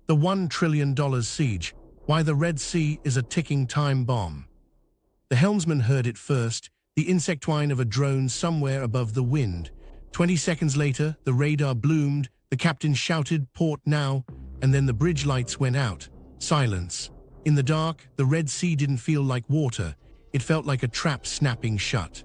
The $1 trillion siege, why the Red Sea is a ticking time bomb. The helmsman heard it first, the insect whine of a drone somewhere above the wind. 20 seconds later, the radar bloomed, the captain shouted, "Port now," and then the bridge lights went out. Silence. In the dark, the Red Sea didn't feel like water. It felt like a trap snapping shut.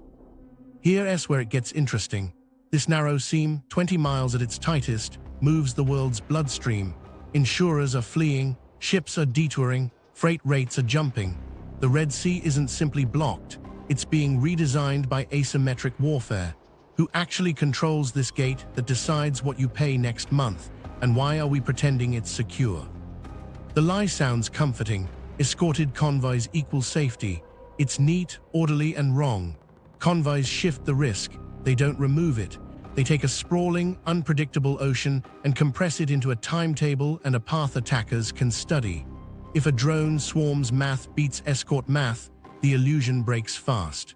Here's where it gets interesting. This narrow seam, 20 miles at its tightest, moves the world's bloodstream. Insurers are fleeing, ships are detouring, freight rates are jumping. The Red Sea isn't simply blocked, it's being redesigned by asymmetric warfare. Who actually controls this gate that decides what you pay next month, and why are we pretending it's secure? The lie sounds comforting. Escorted convoys equal safety. It's neat, orderly, and wrong. Convoys shift the risk, they don't remove it. They take a sprawling, unpredictable ocean and compress it into a timetable and a path attackers can study. If a drone swarms math beats escort math, the illusion breaks fast.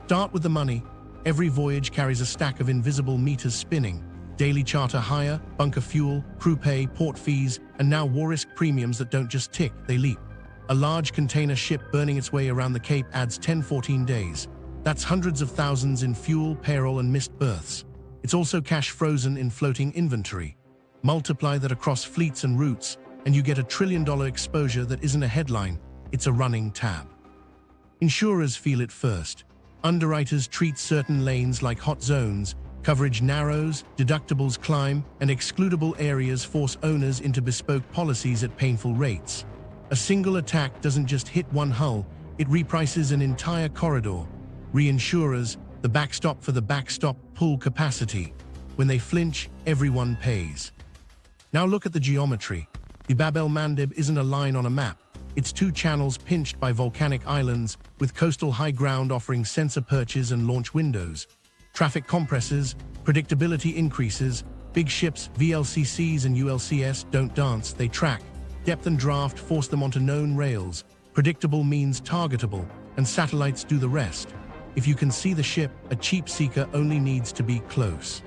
Start with the money. Every voyage carries a stack of invisible meters spinning. Daily charter hire, bunker fuel, crew pay, port fees, and now war risk premiums that don't just tick, they leap. A large container ship burning its way around the Cape adds 10-14 days. That's hundreds of thousands in fuel, payroll, and missed berths. It's also cash frozen in floating inventory. Multiply that across fleets and routes, and you get $1 trillion exposure that isn't a headline, it's a running tab. Insurers feel it first. Underwriters treat certain lanes like hot zones, coverage narrows, deductibles climb, and excludable areas force owners into bespoke policies at painful rates. A single attack doesn't just hit one hull, it reprices an entire corridor. Reinsurers, the backstop for the backstop, pull capacity. When they flinch, everyone pays. Now look at the geometry. The el-Mandeb isn't a line on a map. It's two channels pinched by volcanic islands, with coastal high ground offering sensor perches and launch windows. Traffic compresses, predictability increases, big ships, VLCCs and ULCS don't dance, they track. Depth and draft force them onto known rails. Predictable means targetable, and satellites do the rest. If you can see the ship, a cheap seeker only needs to be close.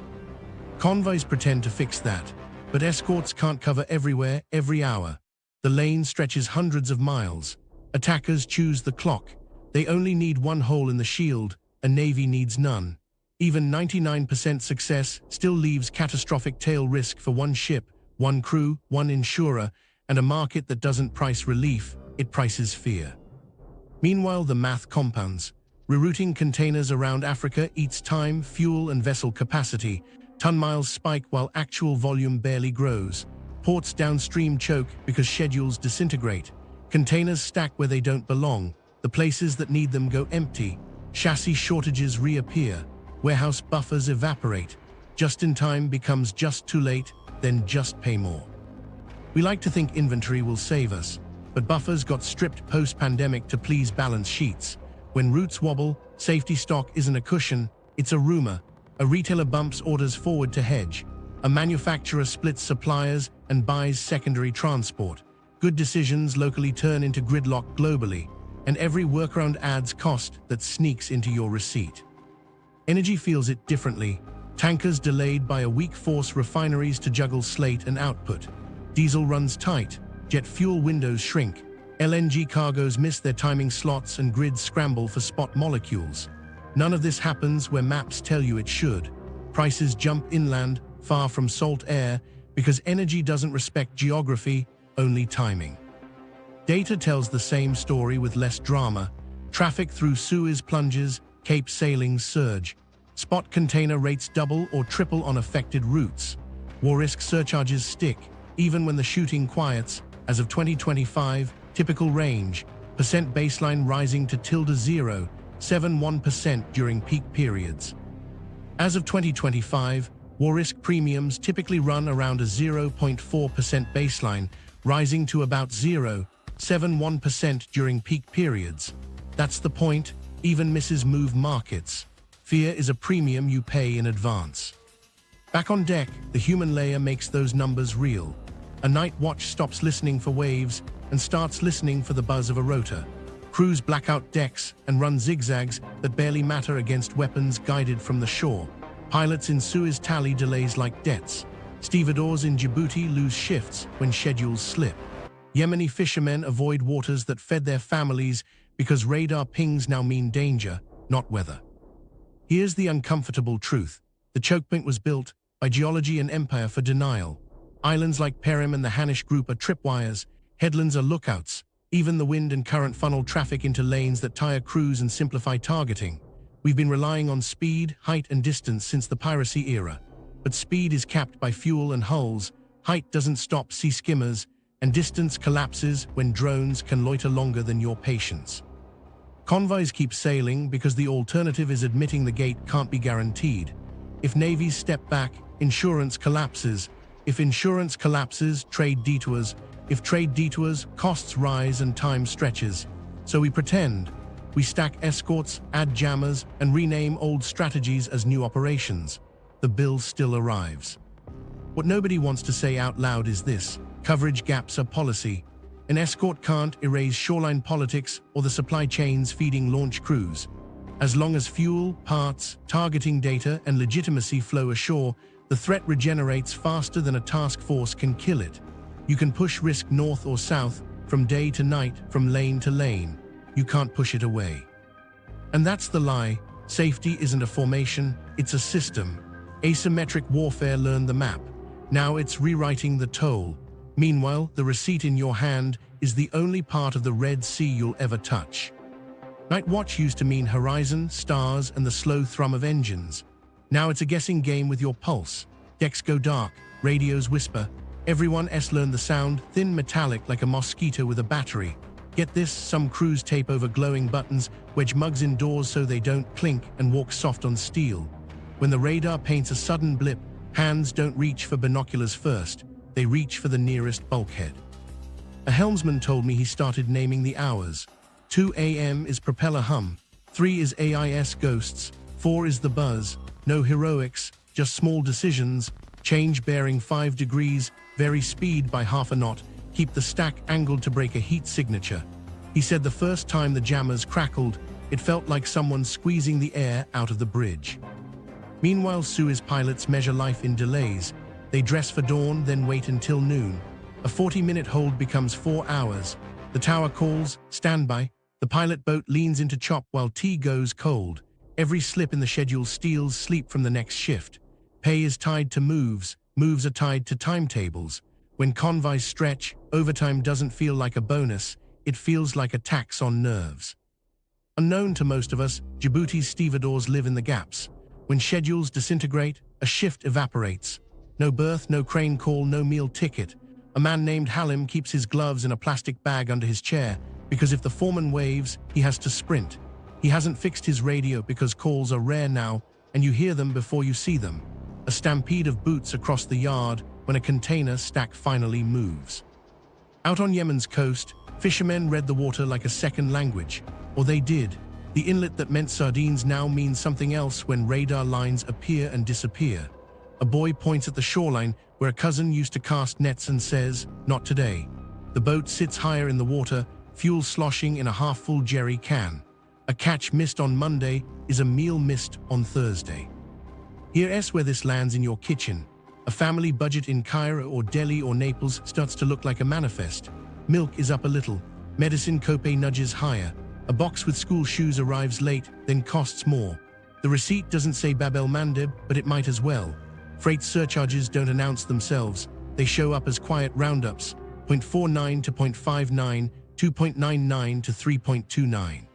Convoys pretend to fix that, but escorts can't cover everywhere, every hour. The lane stretches hundreds of miles. Attackers choose the clock. They only need one hole in the shield, a navy needs none. Even 99% success still leaves catastrophic tail risk for one ship, one crew, one insurer, and a market that doesn't price relief, it prices fear. Meanwhile, the math compounds. Rerouting containers around Africa eats time, fuel, and vessel capacity. Ton-miles spike while actual volume barely grows. Ports downstream choke because schedules disintegrate. Containers stack where they don't belong. The places that need them go empty. Chassis shortages reappear. Warehouse buffers evaporate. Just-in-time becomes just too late, then just pay more. We like to think inventory will save us, but buffers got stripped post-pandemic to please balance sheets. When routes wobble, safety stock isn't a cushion, it's a rumor. A retailer bumps orders forward to hedge. A manufacturer splits suppliers and buys secondary transport. Good decisions locally turn into gridlock globally, and every workaround adds cost that sneaks into your receipt. Energy feels it differently. Tankers delayed by a weak force refineries to juggle slate and output. Diesel runs tight, jet fuel windows shrink. LNG cargoes miss their timing slots and grids scramble for spot molecules. None of this happens where maps tell you it should. Prices jump inland, far from salt air, because energy doesn't respect geography, only timing. Data tells the same story with less drama. Traffic through Suez plunges, Cape sailings surge. Spot container rates double or triple on affected routes. War risk surcharges stick, even when the shooting quiets. As of 2025, typical range, percent baseline rising to -0, 7.1% during peak periods. As of 2025, war risk premiums typically run around a 0.4% baseline, rising to about 0.71% during peak periods. That's the point, even misses move markets. Fear is a premium you pay in advance. Back on deck, the human layer makes those numbers real. A night watch stops listening for waves and starts listening for the buzz of a rotor. Crews black out decks and run zigzags that barely matter against weapons guided from the shore. Pilots in Suez tally delays like debts. Stevedores in Djibouti lose shifts when schedules slip. Yemeni fishermen avoid waters that fed their families because radar pings now mean danger, not weather. Here's the uncomfortable truth. The choke point was built by geology and empire for denial. Islands like Perim and the Hanish Group are tripwires, headlands are lookouts. Even the wind and current funnel traffic into lanes that tire crews and simplify targeting. We've been relying on speed, height and distance since the piracy era. But speed is capped by fuel and hulls, height doesn't stop sea skimmers, and distance collapses when drones can loiter longer than your patience. Convoys keep sailing because the alternative is admitting the gate can't be guaranteed. If navies step back, insurance collapses. If insurance collapses, trade detours. If trade detours, costs rise and time stretches. So we pretend. We stack escorts, add jammers, and rename old strategies as new operations. The bill still arrives. What nobody wants to say out loud is this: coverage gaps are policy. An escort can't erase shoreline politics or the supply chains feeding launch crews. As long as fuel, parts, targeting data, and legitimacy flow ashore, the threat regenerates faster than a task force can kill it. You can push risk north or south, from day to night, from lane to lane. You can't push it away. And that's the lie. Safety isn't a formation, it's a system. Asymmetric warfare learned the map. Now it's rewriting the toll. Meanwhile, the receipt in your hand is the only part of the Red Sea you'll ever touch. Night watch used to mean horizon, stars, and the slow thrum of engines. Now it's a guessing game with your pulse. Decks go dark, radios whisper. Everyone's learned the sound, thin metallic like a mosquito with a battery. Get this, some crews tape over glowing buttons, wedge mugs indoors so they don't clink, and walk soft on steel. When the radar paints a sudden blip, hands don't reach for binoculars first. They reach for the nearest bulkhead. A helmsman told me he started naming the hours. 2 a.m. is propeller hum, 3 is AIS ghosts, 4 is the buzz, no heroics, just small decisions, change bearing 5 degrees, vary speed by half a knot, keep the stack angled to break a heat signature. He said the first time the jammers crackled, it felt like someone squeezing the air out of the bridge. Meanwhile, Suez pilots measure life in delays. They dress for dawn, then wait until noon. A 40-minute hold becomes 4 hours. The tower calls, standby. The pilot boat leans into chop while tea goes cold. Every slip in the schedule steals sleep from the next shift. Pay is tied to moves. Moves are tied to timetables. When convoys stretch, overtime doesn't feel like a bonus. It feels like a tax on nerves. Unknown to most of us, Djibouti's stevedores live in the gaps. When schedules disintegrate, a shift evaporates. No berth, no crane call, no meal ticket. A man named Halim keeps his gloves in a plastic bag under his chair, because if the foreman waves, he has to sprint. He hasn't fixed his radio because calls are rare now, and you hear them before you see them. A stampede of boots across the yard when a container stack finally moves. Out on Yemen's coast, fishermen read the water like a second language. Or they did. The inlet that meant sardines now means something else when radar lines appear and disappear. A boy points at the shoreline where a cousin used to cast nets and says, "Not today." The boat sits higher in the water, fuel sloshing in a half-full jerry can. A catch missed on Monday is a meal missed on Thursday. Here's where this lands in your kitchen. A family budget in Cairo or Delhi or Naples starts to look like a manifest. Milk is up a little. Medicine copay nudges higher. A box with school shoes arrives late, then costs more. The receipt doesn't say el-Mandeb, but it might as well. Freight surcharges don't announce themselves. They show up as quiet roundups. 0.49 to 0.59, 2.99 to 3.29.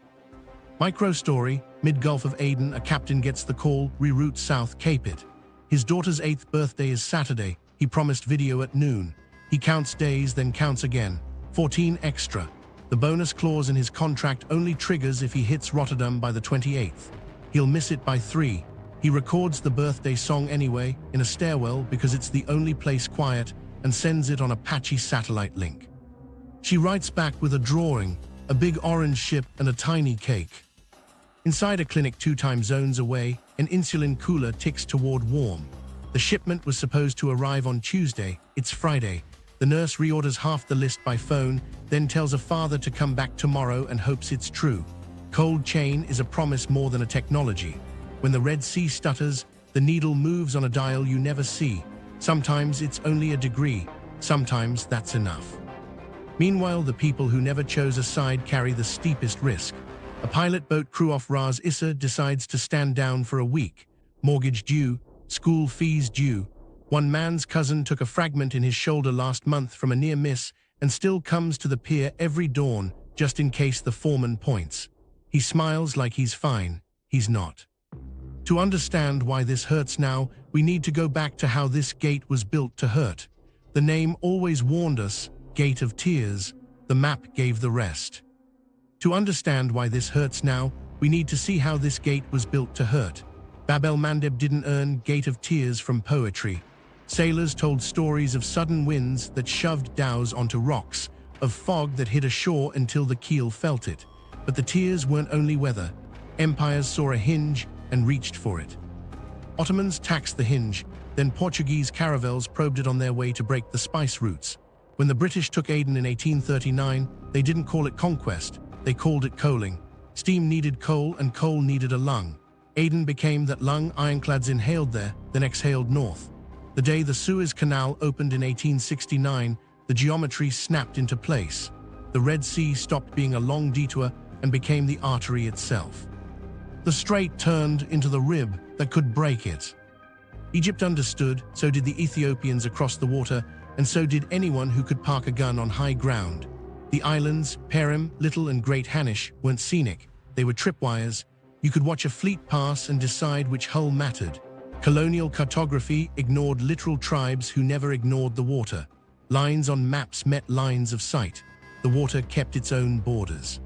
Micro story, mid-Gulf of Aden, a captain gets the call, reroute south, Cape it. His daughter's 8th birthday is Saturday. He promised video at noon. He counts days, then counts again. 14 extra. The bonus clause in his contract only triggers if he hits Rotterdam by the 28th. He'll miss it by 3. He records the birthday song anyway, in a stairwell because it's the only place quiet, and sends it on a patchy satellite link. She writes back with a drawing, a big orange ship and a tiny cake. Inside a clinic 2 time zones away, an insulin cooler ticks toward warm. The shipment was supposed to arrive on Tuesday. It's Friday. The nurse reorders half the list by phone, then tells a father to come back tomorrow and hopes it's true. Cold chain is a promise more than a technology. When the Red Sea stutters, the needle moves on a dial you never see. Sometimes it's only a degree, sometimes that's enough. Meanwhile, the people who never chose a side carry the steepest risk. A pilot boat crew off Ras Issa decides to stand down for a week. Mortgage due, school fees due. One man's cousin took a fragment in his shoulder last month from a near miss and still comes to the pier every dawn just in case the foreman points. He smiles like he's fine. He's not. To understand why this hurts now, we need to go back to how this gate was built to hurt. The name always warned us, Gate of Tears. The map gave the rest. To understand why this hurts now, we need to see how this gate was built to hurt. el-Mandeb didn't earn Gate of Tears from poetry. Sailors told stories of sudden winds that shoved dhows onto rocks, of fog that hit ashore until the keel felt it. But the tears weren't only weather. Empires saw a hinge and reached for it. Ottomans taxed the hinge, then Portuguese caravels probed it on their way to break the spice routes. When the British took Aden in 1839, they didn't call it conquest, they called it coaling. Steam needed coal and coal needed a lung. Aden became that lung ironclads inhaled there, then exhaled north. The day the Suez Canal opened in 1869, the geometry snapped into place. The Red Sea stopped being a long detour and became the artery itself. The Strait turned into the rib that could break it. Egypt understood, so did the Ethiopians across the water, and so did anyone who could park a gun on high ground. The islands, Perim, Little and Great Hanish, weren't scenic. They were tripwires. You could watch a fleet pass and decide which hull mattered. Colonial cartography ignored literal tribes who never ignored the water. Lines on maps met lines of sight. The water kept its own borders.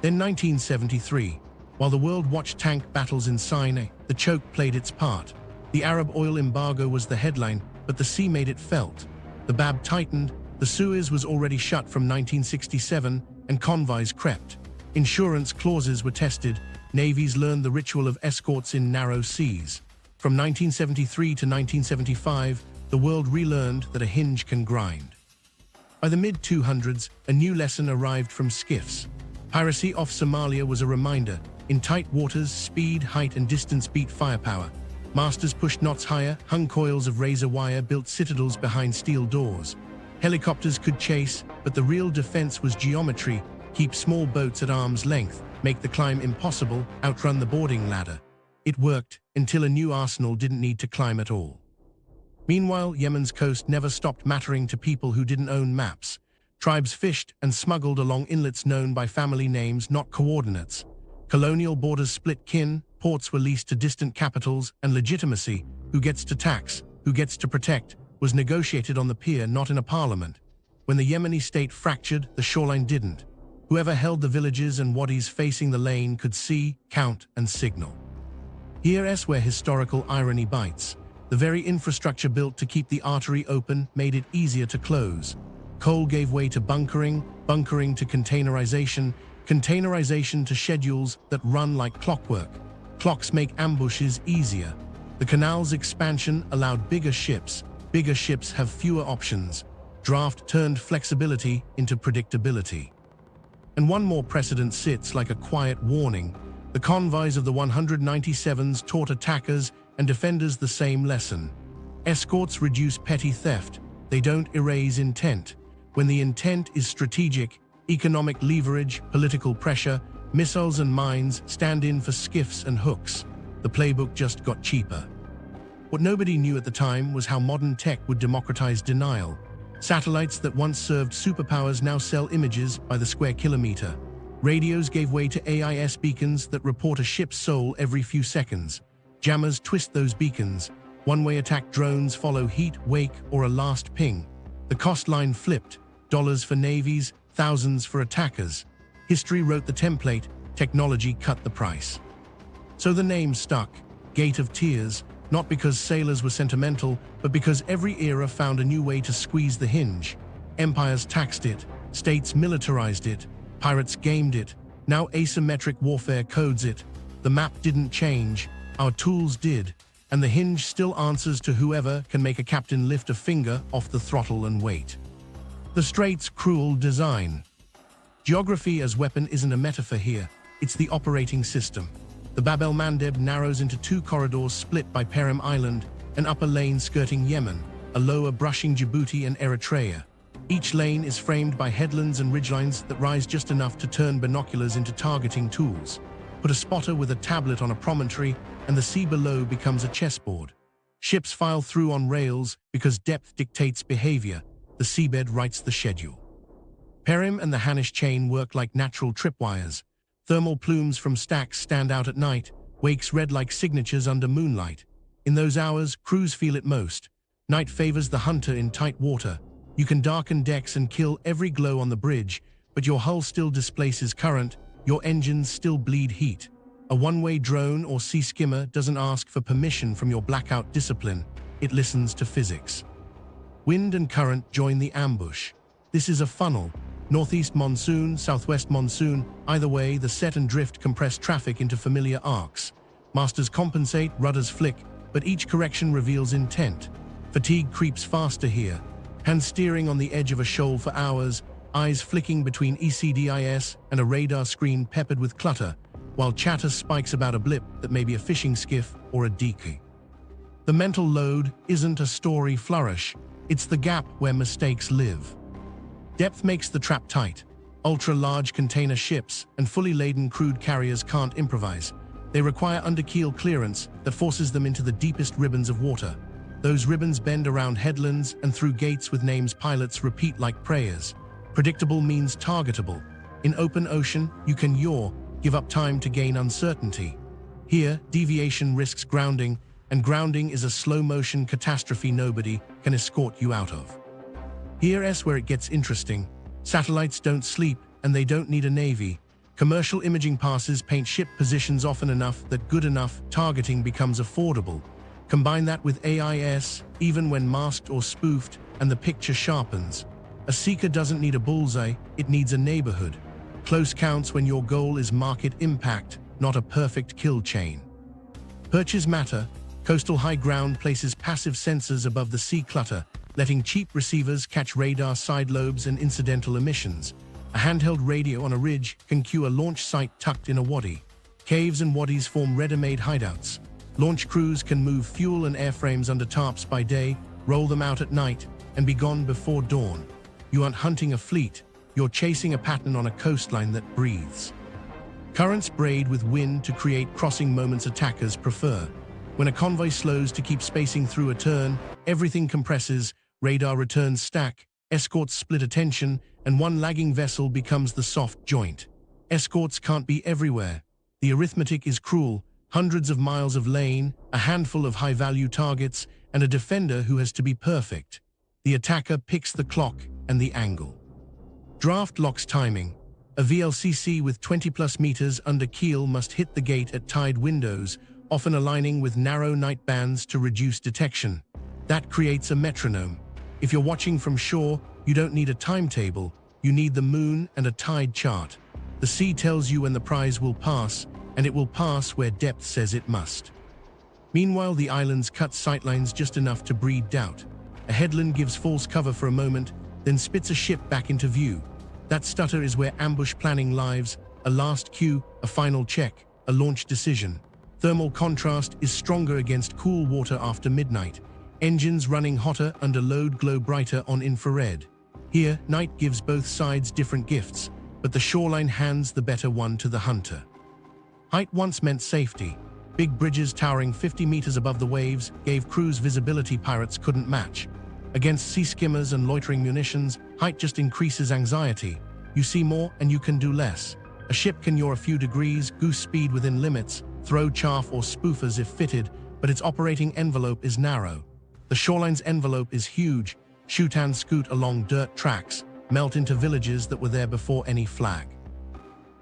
Then 1973, while the world watched tank battles in Sinai, the choke played its part. The Arab oil embargo was the headline, but the sea made it felt. The Bab tightened, the Suez was already shut from 1967, and convoys crept. Insurance clauses were tested, navies learned the ritual of escorts in narrow seas. From 1973 to 1975, the world relearned that a hinge can grind. By the mid-200s, a new lesson arrived from skiffs. Piracy off Somalia was a reminder. In tight waters, speed, height, and distance beat firepower. Masters pushed knots higher, hung coils of razor wire, built citadels behind steel doors. Helicopters could chase, but the real defense was geometry. Keep small boats at arm's length, make the climb impossible, outrun the boarding ladder. It worked until a new arsenal didn't need to climb at all. Meanwhile, Yemen's coast never stopped mattering to people who didn't own maps. Tribes fished and smuggled along inlets known by family names, not coordinates. Colonial borders split kin, ports were leased to distant capitals, and legitimacy, who gets to tax, who gets to protect, was negotiated on the pier, not in a parliament. When the Yemeni state fractured, the shoreline didn't. Whoever held the villages and wadis facing the lane could see, count, and signal. Here's where historical irony bites. The very infrastructure built to keep the artery open made it easier to close. Coal gave way to bunkering, bunkering to containerization, containerization to schedules that run like clockwork. Clocks make ambushes easier. The canal's expansion allowed bigger ships. Bigger ships have fewer options. Draft turned flexibility into predictability. And one more precedent sits like a quiet warning. The convoys of the 197s taught attackers and defenders the same lesson. Escorts reduce petty theft. They don't erase intent. When the intent is strategic, economic leverage, political pressure, missiles and mines stand in for skiffs and hooks. The playbook just got cheaper. What nobody knew at the time was how modern tech would democratize denial. Satellites that once served superpowers now sell images by the square kilometer. Radios gave way to AIS beacons that report a ship's soul every few seconds. Jammers twist those beacons. One-way attack drones follow heat, wake, or a last ping. The cost line flipped. Dollars for navies, thousands for attackers. History wrote the template, technology cut the price. So the name stuck, Gate of Tears, not because sailors were sentimental, but because every era found a new way to squeeze the hinge. Empires taxed it, states militarized it, pirates gamed it, now asymmetric warfare codes it. The map didn't change, our tools did, and the hinge still answers to whoever can make a captain lift a finger off the throttle and wait. The Strait's cruel design. Geography as weapon isn't a metaphor here, it's the operating system. The Bab el-Mandeb narrows into two corridors split by Perim Island, an upper lane skirting Yemen. a lower brushing Djibouti and Eritrea. Each lane is framed by headlands and ridgelines that rise just enough to turn binoculars into targeting tools. Put a spotter with a tablet on a promontory, and the sea below becomes a chessboard. Ships file through on rails because depth dictates behavior. The seabed writes the schedule. Perim and the Hanish chain work like natural tripwires. Thermal plumes from stacks stand out at night, wakes read like signatures under moonlight. In those hours, crews feel it most. Night favors the hunter in tight water. You can darken decks and kill every glow on the bridge, but your hull still displaces current, your engines still bleed heat. A one-way drone or sea skimmer doesn't ask for permission from your blackout discipline, it listens to physics. Wind and current join the ambush. This is a funnel. Northeast monsoon, southwest monsoon, either way, the set and drift compress traffic into familiar arcs. Masters compensate, rudders flick, but each correction reveals intent. Fatigue creeps faster here. Hands steering on the edge of a shoal for hours, eyes flicking between ECDIS and a radar screen peppered with clutter, while chatter spikes about a blip that may be a fishing skiff or a decoy. The mental load isn't a story flourish, it's the gap where mistakes live. Depth makes the trap tight. Ultra-large container ships and fully laden crude carriers can't improvise. They require under-keel clearance that forces them into the deepest ribbons of water. Those ribbons bend around headlands and through gates with names pilots repeat like prayers. Predictable means targetable. In open ocean, you can yaw, give up time to gain uncertainty. Here, deviation risks grounding, and grounding is a slow-motion catastrophe nobody can escort you out of. Here's where it gets interesting. Satellites don't sleep, and they don't need a navy. Commercial imaging passes paint ship positions often enough that good enough targeting becomes affordable. Combine that with AIS, even when masked or spoofed, and the picture sharpens. A seeker doesn't need a bullseye, it needs a neighborhood. Close counts when your goal is market impact, not a perfect kill chain. Perches matter. Coastal high ground places passive sensors above the sea clutter, letting cheap receivers catch radar side lobes and incidental emissions. A handheld radio on a ridge can cue a launch site tucked in a wadi. Caves and wadis form ready-made hideouts. Launch crews can move fuel and airframes under tarps by day, roll them out at night, and be gone before dawn. You aren't hunting a fleet, you're chasing a pattern on a coastline that breathes. Currents braid with wind to create crossing moments attackers prefer. When a convoy slows to keep spacing through a turn, everything compresses, radar returns stack, escorts split attention, and one lagging vessel becomes the soft joint. Escorts can't be everywhere. The arithmetic is cruel. Hundreds of miles of lane, a handful of high-value targets, and a defender who has to be perfect. The attacker picks the clock and the angle. Draft locks timing. A VLCC with 20+ meters under keel must hit the gate at tide windows, often aligning with narrow night bands to reduce detection. That creates a metronome. If you're watching from shore, you don't need a timetable, you need the moon and a tide chart. The sea tells you when the prize will pass, and it will pass where depth says it must. Meanwhile, the islands cut sightlines just enough to breed doubt. A headland gives false cover for a moment, then spits a ship back into view. That stutter is where ambush planning lives, a last cue, a final check, a launch decision. Thermal contrast is stronger against cool water after midnight. Engines running hotter under load glow brighter on infrared. Here, night gives both sides different gifts, but the shoreline hands the better one to the hunter. Height once meant safety. Big bridges towering 50 meters above the waves gave crews visibility pirates couldn't match. Against sea skimmers and loitering munitions, height just increases anxiety. You see more and you can do less. A ship can yaw a few degrees, goose speed within limits, throw chaff or spoofers if fitted, but its operating envelope is narrow. The shoreline's envelope is huge. Shoot and scoot along dirt tracks, melt into villages that were there before any flag.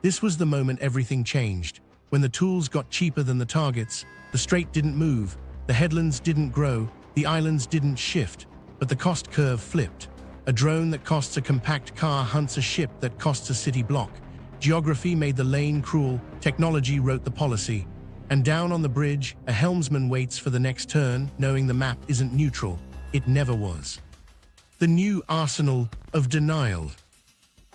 This was the moment everything changed. When the tools got cheaper than the targets, the Strait didn't move, the headlands didn't grow, the islands didn't shift, but the cost curve flipped. A drone that costs a compact car hunts a ship that costs a city block. Geography made the lane cruel, technology wrote the policy. And down on the bridge, a helmsman waits for the next turn, knowing the map isn't neutral. It never was. The new arsenal of denial.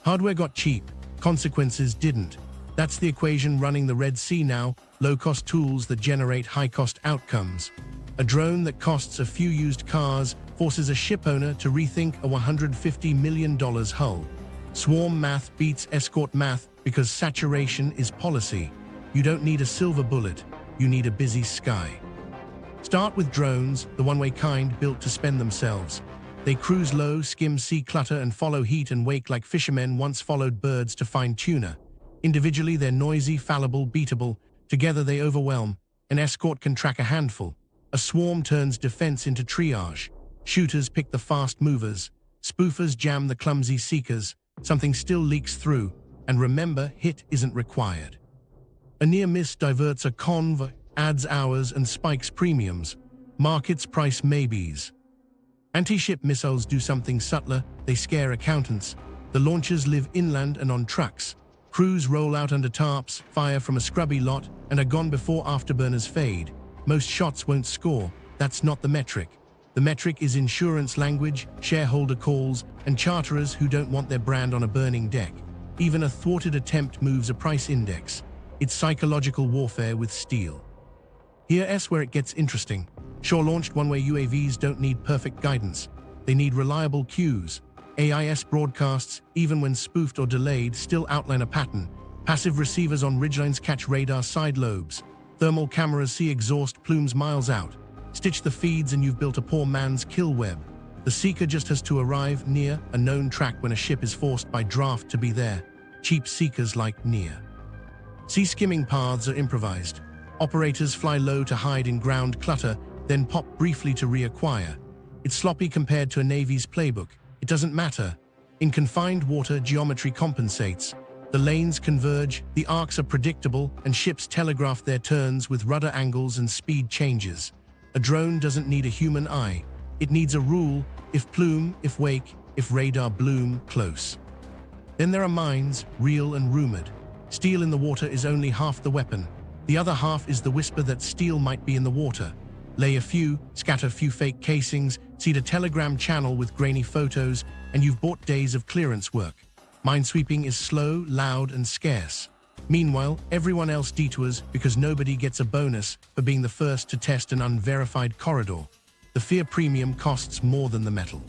Hardware got cheap, consequences didn't. That's the equation running the Red Sea now, low-cost tools that generate high-cost outcomes. A drone that costs a few used cars forces a ship owner to rethink a $150 million hull. Swarm math beats escort math because saturation is policy. You don't need a silver bullet, you need a busy sky. Start with drones, the one-way kind built to spend themselves. They cruise low, skim sea clutter, and follow heat and wake like fishermen once followed birds to find tuna. Individually, they're noisy, fallible, beatable. Together, they overwhelm. An escort can track a handful. A swarm turns defense into triage. Shooters pick the fast movers. Spoofers jam the clumsy seekers. Something still leaks through. And remember, hit isn't required. A near miss diverts a convoy, adds hours, and spikes premiums. Markets price maybes. Anti-ship missiles do something subtler. They scare accountants. The launchers live inland and on trucks. Crews roll out under tarps, fire from a scrubby lot, and are gone before afterburners fade. Most shots won't score. That's not the metric. The metric is insurance language, shareholder calls, and charterers who don't want their brand on a burning deck. Even a thwarted attempt moves a price index. It's psychological warfare with steel. Here's where it gets interesting. Shore-launched one-way UAVs don't need perfect guidance. They need reliable cues. AIS broadcasts, even when spoofed or delayed, still outline a pattern. Passive receivers on ridgelines catch radar side lobes. Thermal cameras see exhaust plumes miles out. Stitch the feeds and you've built a poor man's kill web. The seeker just has to arrive near a known track when a ship is forced by draft to be there. Cheap seekers like near. Sea skimming paths are improvised. Operators fly low to hide in ground clutter, then pop briefly to reacquire. It's sloppy compared to a Navy's playbook. It doesn't matter. In confined water, geometry compensates. The lanes converge, the arcs are predictable, and ships telegraph their turns with rudder angles and speed changes. A drone doesn't need a human eye. It needs a rule: if plume, if wake, if radar bloom, close. Then there are mines, real and rumored. Steel in the water is only half the weapon. The other half is the whisper that steel might be in the water. Lay a few, scatter few fake casings, seed a telegram channel with grainy photos, and you've bought days of clearance work. Minesweeping is slow, loud, and scarce. Meanwhile, everyone else detours because nobody gets a bonus for being the first to test an unverified corridor. The fear premium costs more than the metal.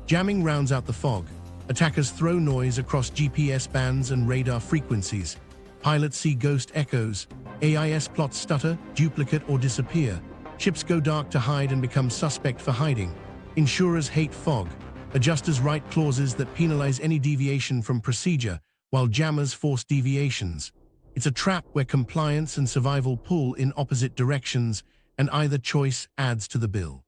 Jamming rounds out the fog. Attackers throw noise across GPS bands and radar frequencies. Pilots see ghost echoes. AIS plots stutter, duplicate, or disappear. Ships go dark to hide and become suspect for hiding. Insurers hate fog. Adjusters write clauses that penalize any deviation from procedure, while jammers force deviations. It's a trap where compliance and survival pull in opposite directions, and either choice adds to the bill.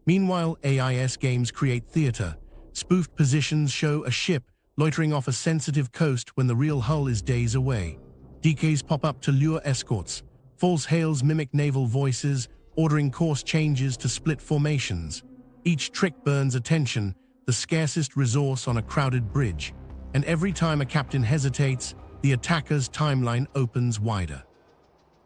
Meanwhile, AIS games create theater. Spoofed positions show a ship loitering off a sensitive coast when the real hull is days away. DKs pop up to lure escorts. False hails mimic naval voices, ordering course changes to split formations. Each trick burns attention, the scarcest resource on a crowded bridge. And every time a captain hesitates, the attacker's timeline opens wider.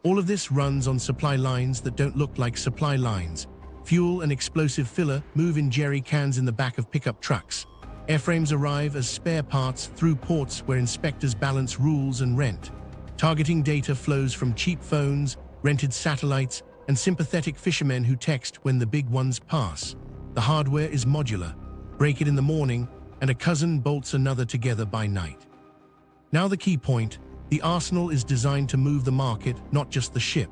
All of this runs on supply lines that don't look like supply lines. Fuel and explosive filler move in jerry cans in the back of pickup trucks. Airframes arrive as spare parts through ports where inspectors balance rules and rent. Targeting data flows from cheap phones, rented satellites, and sympathetic fishermen who text when the big ones pass. The hardware is modular. Break it in the morning, and a cousin bolts another together by night. Now the key point: the arsenal is designed to move the market, not just the ship.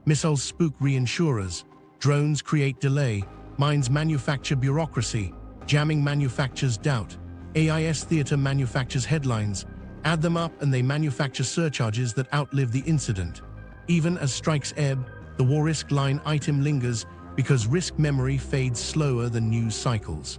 Missiles spook reinsurers. Drones create delay. Mines manufacture bureaucracy. Jamming manufactures doubt. AIS theater manufactures headlines. Add them up and they manufacture surcharges that outlive the incident. Even as strikes ebb, the war risk line item lingers because risk memory fades slower than news cycles.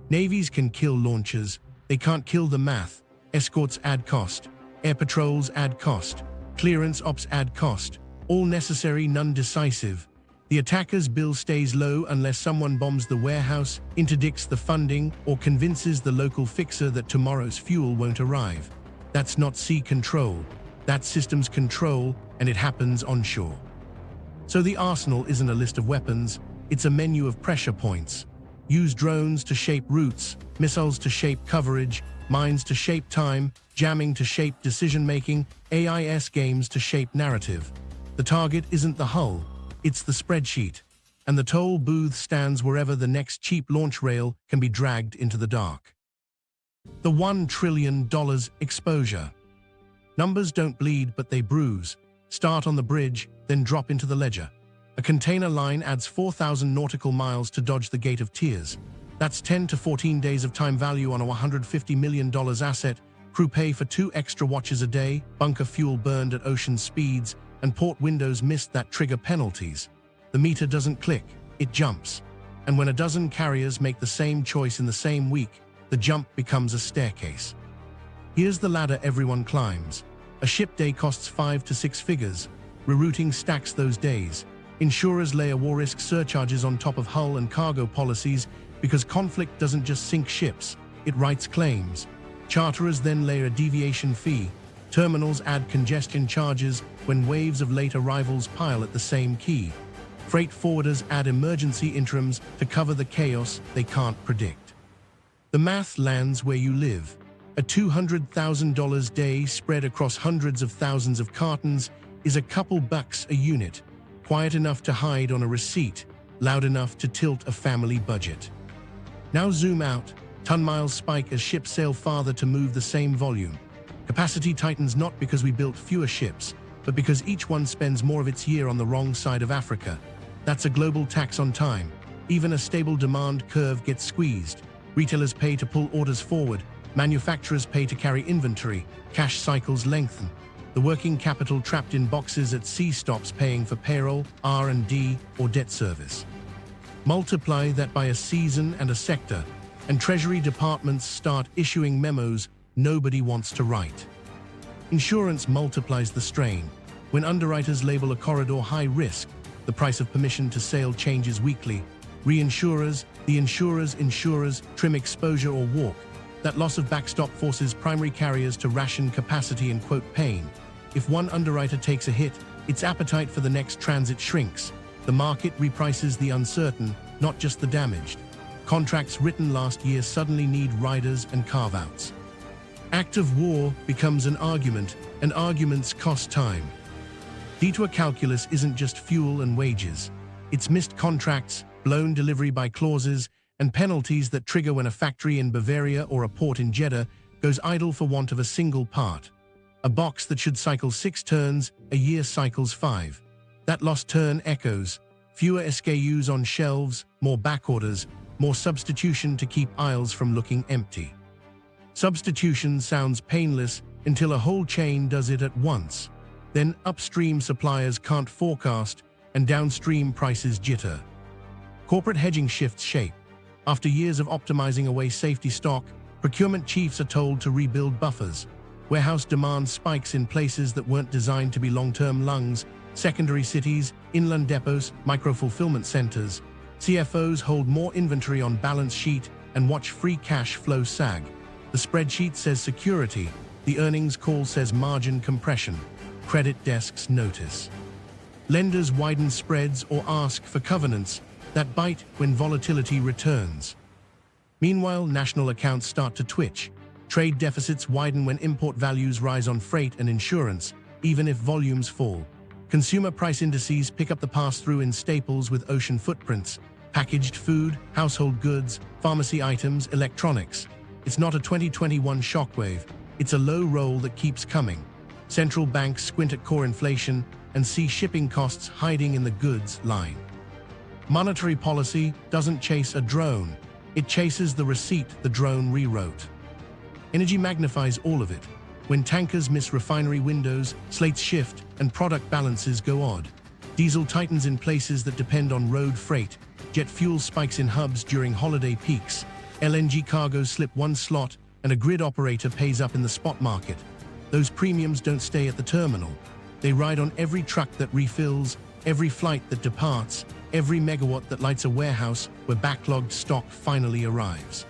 Navies can kill launchers. They can't kill the math. Escorts add cost. Air patrols add cost. Clearance ops add cost. All necessary, none decisive. The attacker's bill stays low unless someone bombs the warehouse, interdicts the funding, or convinces the local fixer that tomorrow's fuel won't arrive. That's not sea control. That's systems control, and it happens onshore. So the arsenal isn't a list of weapons, it's a menu of pressure points. Use drones to shape routes, missiles to shape coverage, mines to shape time, jamming to shape decision-making, AIS games to shape narrative. The target isn't the hull, it's the spreadsheet. and the toll booth stands wherever the next cheap launch rail can be dragged into the dark. The $1 trillion exposure. Numbers don't bleed, but they bruise. Start on the bridge, then drop into the ledger. A container line adds 4,000 nautical miles to dodge the Gate of Tears. That's 10 to 14 days of time value on a $150 million asset. Crew pay for 2 extra watches a day, bunker fuel burned at ocean speeds, and port windows missed that trigger penalties. The meter doesn't click, it jumps. And when a dozen carriers make the same choice in the same week, the jump becomes a staircase. Here's the ladder everyone climbs. A ship day costs 5 to 6 figures. Rerouting stacks those days. Insurers layer war risk surcharges on top of hull and cargo policies because conflict doesn't just sink ships, it writes claims. Charterers then layer a deviation fee. Terminals add congestion charges when waves of late arrivals pile at the same quay. Freight forwarders add emergency interims to cover the chaos they can't predict. The math lands where you live. A $200,000 day spread across hundreds of thousands of cartons is a couple bucks a unit, quiet enough to hide on a receipt, loud enough to tilt a family budget. Now zoom out, ton-miles spike as ships sail farther to move the same volume. Capacity tightens not because we built fewer ships, but because each one spends more of its year on the wrong side of Africa. That's a global tax on time. Even a stable demand curve gets squeezed. Retailers pay to pull orders forward. Manufacturers pay to carry inventory. Cash cycles lengthen. The working capital trapped in boxes at sea stops paying for payroll, R&D, or debt service. Multiply that by a season and a sector, and Treasury departments start issuing memos nobody wants to write. Insurance multiplies the strain. When underwriters label a corridor high risk, the price of permission to sail changes weekly. Reinsurers, the insurers trim exposure or walk. That loss of backstop forces primary carriers to ration capacity and quote pain. If one underwriter takes a hit, its appetite for the next transit shrinks. The market reprices the uncertain, not just the damaged. Contracts written last year suddenly need riders and carve-outs. Act of war becomes an argument, and arguments cost time. Detour calculus isn't just fuel and wages. It's missed contracts, blown delivery by clauses, and penalties that trigger when a factory in Bavaria or a port in Jeddah goes idle for want of a single part. A box that should cycle 6 turns, a year cycles 5. That lost turn echoes. Fewer SKUs on shelves, more back orders, more substitution to keep aisles from looking empty. Substitution sounds painless until a whole chain does it at once. Then upstream suppliers can't forecast and downstream prices jitter. Corporate hedging shifts shape. After years of optimizing away safety stock, procurement chiefs are told to rebuild buffers. Warehouse demand spikes in places that weren't designed to be long-term lungs, secondary cities, inland depots, micro-fulfillment centers. CFOs hold more inventory on balance sheet and watch free cash flow sag. The spreadsheet says security, the earnings call says margin compression. Credit desks notice. Lenders widen spreads or ask for covenants that bite when volatility returns. Meanwhile, national accounts start to twitch. Trade deficits widen when import values rise on freight and insurance, even if volumes fall. Consumer price indices pick up the pass-through in staples with ocean footprints, packaged food, household goods, pharmacy items, electronics. It's not a 2021 shockwave, it's a low roll that keeps coming. Central banks squint at core inflation and see shipping costs hiding in the goods line. Monetary policy doesn't chase a drone, it chases the receipt the drone rewrote. Energy magnifies all of it. When tankers miss refinery windows, slates shift, and product balances go odd. Diesel tightens in places that depend on road freight. Jet fuel spikes in hubs during holiday peaks. LNG cargoes slip one slot, and a grid operator pays up in the spot market. Those premiums don't stay at the terminal. They ride on every truck that refills, every flight that departs, every megawatt that lights a warehouse where backlogged stock finally arrives.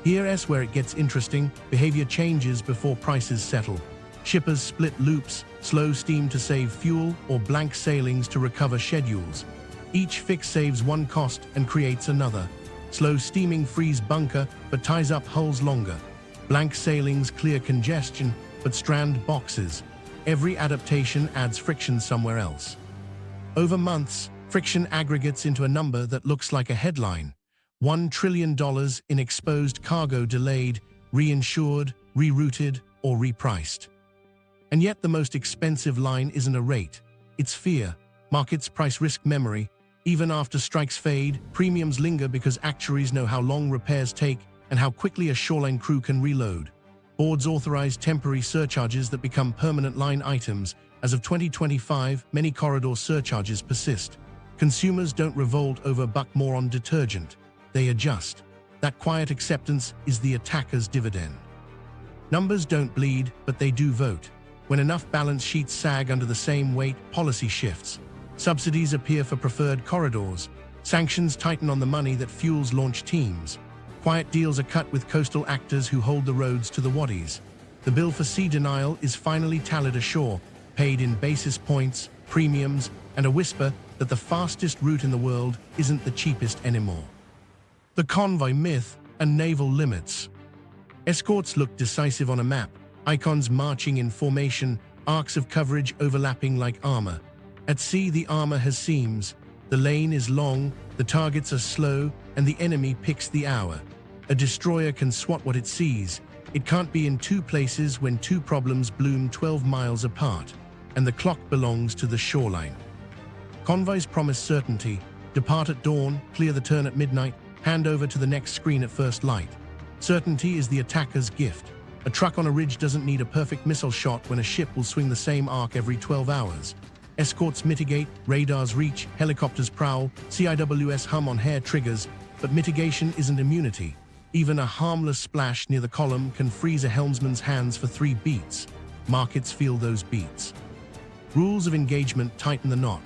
Here's where it gets interesting. Behavior changes before prices settle. Shippers split loops, slow steam to save fuel, or blank sailings to recover schedules. Each fix saves one cost and creates another. Slow steaming frees bunker but ties up hulls longer. Blank sailings clear congestion but strand boxes. Every adaptation adds friction somewhere else. Over months, Friction aggregates into a number that looks like a headline. $1 trillion in exposed cargo delayed, reinsured, rerouted, or repriced. And yet the most expensive line isn't a rate. It's fear. Markets price risk memory. Even after strikes fade, premiums linger because actuaries know how long repairs take and how quickly a shoreline crew can reload. Boards authorize temporary surcharges that become permanent line items. As of 2025, many corridor surcharges persist. Consumers don't revolt over a buck more on detergent. They adjust. That quiet acceptance is the attacker's dividend. Numbers don't bleed, but they do vote. When enough balance sheets sag under the same weight, policy shifts. Subsidies appear for preferred corridors. Sanctions tighten on the money that fuels launch teams. Quiet deals are cut with coastal actors who hold the roads to the wadis. The bill for sea denial is finally tallied ashore, paid in basis points, premiums, and a whisper that the fastest route in the world isn't the cheapest anymore. The convoy myth and naval limits. Escorts look decisive on a map, icons marching in formation, arcs of coverage overlapping like armor. At sea, the armor has seams, the lane is long, the targets are slow, and the enemy picks the hour. A destroyer can swat what it sees. It can't be in two places when two problems bloom 12 miles apart, and the clock belongs to the shoreline. Convoys promise certainty: depart at dawn, clear the turn at midnight, hand over to the next screen at first light. Certainty is the attacker's gift. A truck on a ridge doesn't need a perfect missile shot when a ship will swing the same arc every 12 hours. Escorts mitigate, radars reach, helicopters prowl, CIWS hum on hair triggers, but mitigation isn't immunity. Even a harmless splash near the column can freeze a helmsman's hands for 3 beats. Markets feel those beats. Rules of engagement tighten the knot.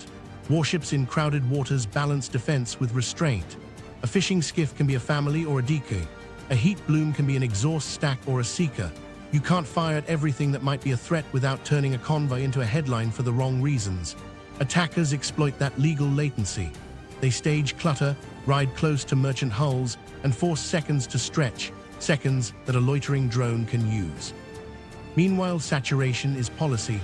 Warships in crowded waters balance defense with restraint. A fishing skiff can be a family or a decoy. A heat bloom can be an exhaust stack or a seeker. You can't fire at everything that might be a threat without turning a convoy into a headline for the wrong reasons. Attackers exploit that legal latency. They stage clutter, ride close to merchant hulls, and force seconds to stretch, seconds that a loitering drone can use. Meanwhile, saturation is policy.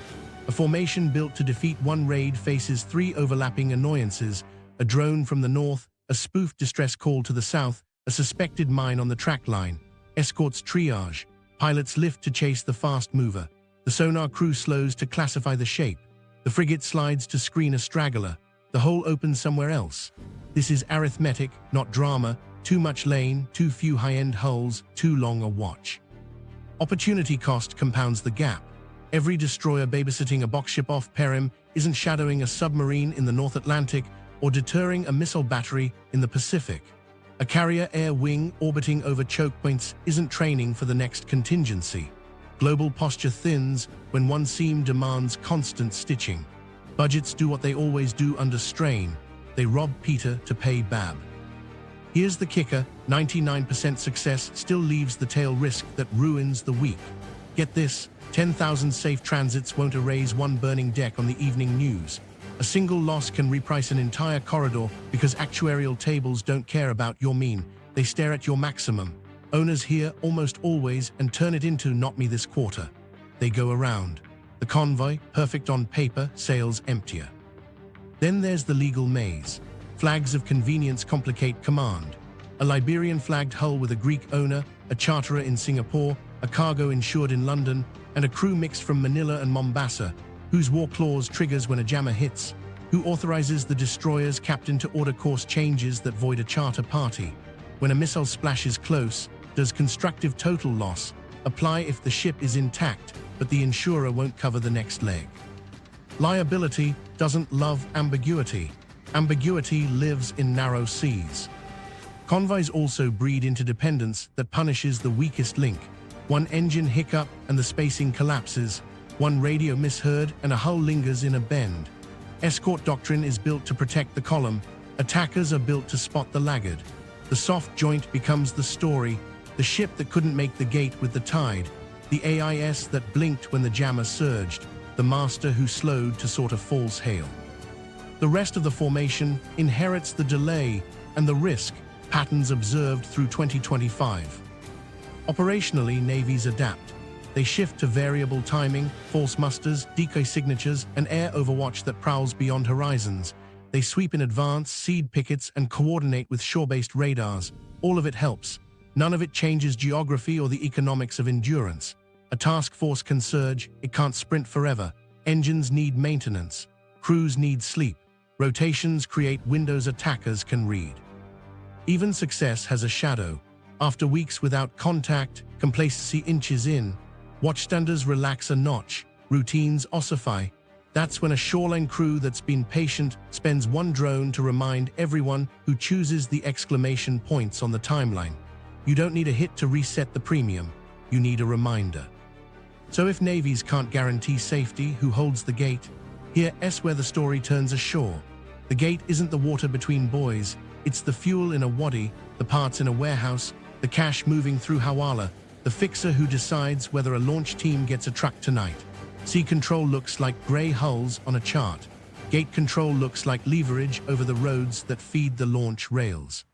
A formation built to defeat one raid faces 3 overlapping annoyances: a drone from the north, a spoof distress call to the south, a suspected mine on the track line. Escorts triage. Pilots lift to chase the fast mover. The sonar crew slows to classify the shape. The frigate slides to screen a straggler. The hole opens somewhere else. This is arithmetic, not drama. Too much lane, too few high-end hulls, too long a watch. Opportunity cost compounds the gap. Every destroyer babysitting a boxship off Perim isn't shadowing a submarine in the North Atlantic or deterring a missile battery in the Pacific. A carrier air wing orbiting over choke points isn't training for the next contingency. Global posture thins when one seam demands constant stitching. Budgets do what they always do under strain. They rob Peter to pay Bab. Here's the kicker: 99% success still leaves the tail risk that ruins the week. Get this: 10,000 safe transits won't erase one burning deck on the evening news. A single loss can reprice an entire corridor because actuarial tables don't care about your mean. They stare at your maximum. Owners hear almost always and turn it into "not me this quarter." They go around. The convoy, perfect on paper, sails emptier. Then there's the legal maze. Flags of convenience complicate command. A Liberian-flagged hull with a Greek owner, a charterer in Singapore, a cargo insured in London, and a crew mixed from Manila and Mombasa. Whose war clause triggers when a jammer hits? Who authorizes the destroyer's captain to order course changes that void a charter party? When a missile splashes close, does constructive total loss apply if the ship is intact, but the insurer won't cover the next leg? Liability doesn't love ambiguity. Ambiguity lives in narrow seas. Convoys also breed interdependence that punishes the weakest link. One engine hiccup and the spacing collapses. One radio misheard and a hull lingers in a bend. Escort doctrine is built to protect the column. Attackers are built to spot the laggard. The soft joint becomes the story, the ship that couldn't make the gate with the tide, the AIS that blinked when the jammer surged, the master who slowed to sort a false hail. The rest of the formation inherits the delay and the risk, patterns observed through 2025. Operationally, navies adapt. They shift to variable timing, false musters, decoy signatures, and air overwatch that prowls beyond horizons. They sweep in advance, seed pickets, and coordinate with shore-based radars. All of it helps. None of it changes geography or the economics of endurance. A task force can surge, it can't sprint forever. Engines need maintenance. Crews need sleep. Rotations create windows attackers can read. Even success has a shadow. After weeks without contact, complacency inches in. Watchstanders relax a notch. Routines ossify. That's when a shoreline crew that's been patient spends one drone to remind everyone who chooses the exclamation points on the timeline. You don't need a hit to reset the premium. You need a reminder. So if navies can't guarantee safety, who holds the gate? Here's where the story turns ashore. The gate isn't the water between buoys. It's the fuel in a wadi, the parts in a warehouse, the cash moving through Hawala, the fixer who decides whether a launch team gets a truck tonight. Sea control looks like grey hulls on a chart. Gate control looks like leverage over the roads that feed the launch rails.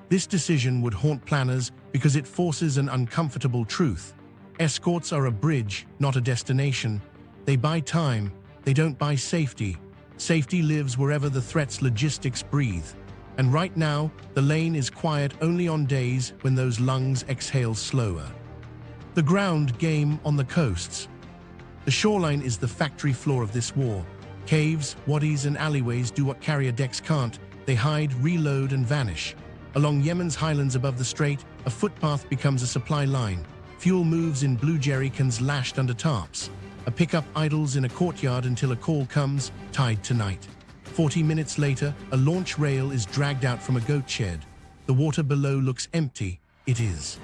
This decision would haunt planners because it forces an uncomfortable truth. Escorts are a bridge, not a destination. They buy time, they don't buy safety. Safety lives wherever the threat's logistics breathe. And right now, the lane is quiet only on days when those lungs exhale slower. The ground game on the coasts. The shoreline is the factory floor of this war. Caves, wadis, and alleyways do what carrier decks can't. They hide, reload, and vanish. Along Yemen's highlands above the Strait, a footpath becomes a supply line. Fuel moves in blue jerrycans lashed under tarps. A pickup idles in a courtyard until a call comes, tied tonight. 40 minutes later, a launch rail is dragged out from a goat shed. The water below looks empty. It is.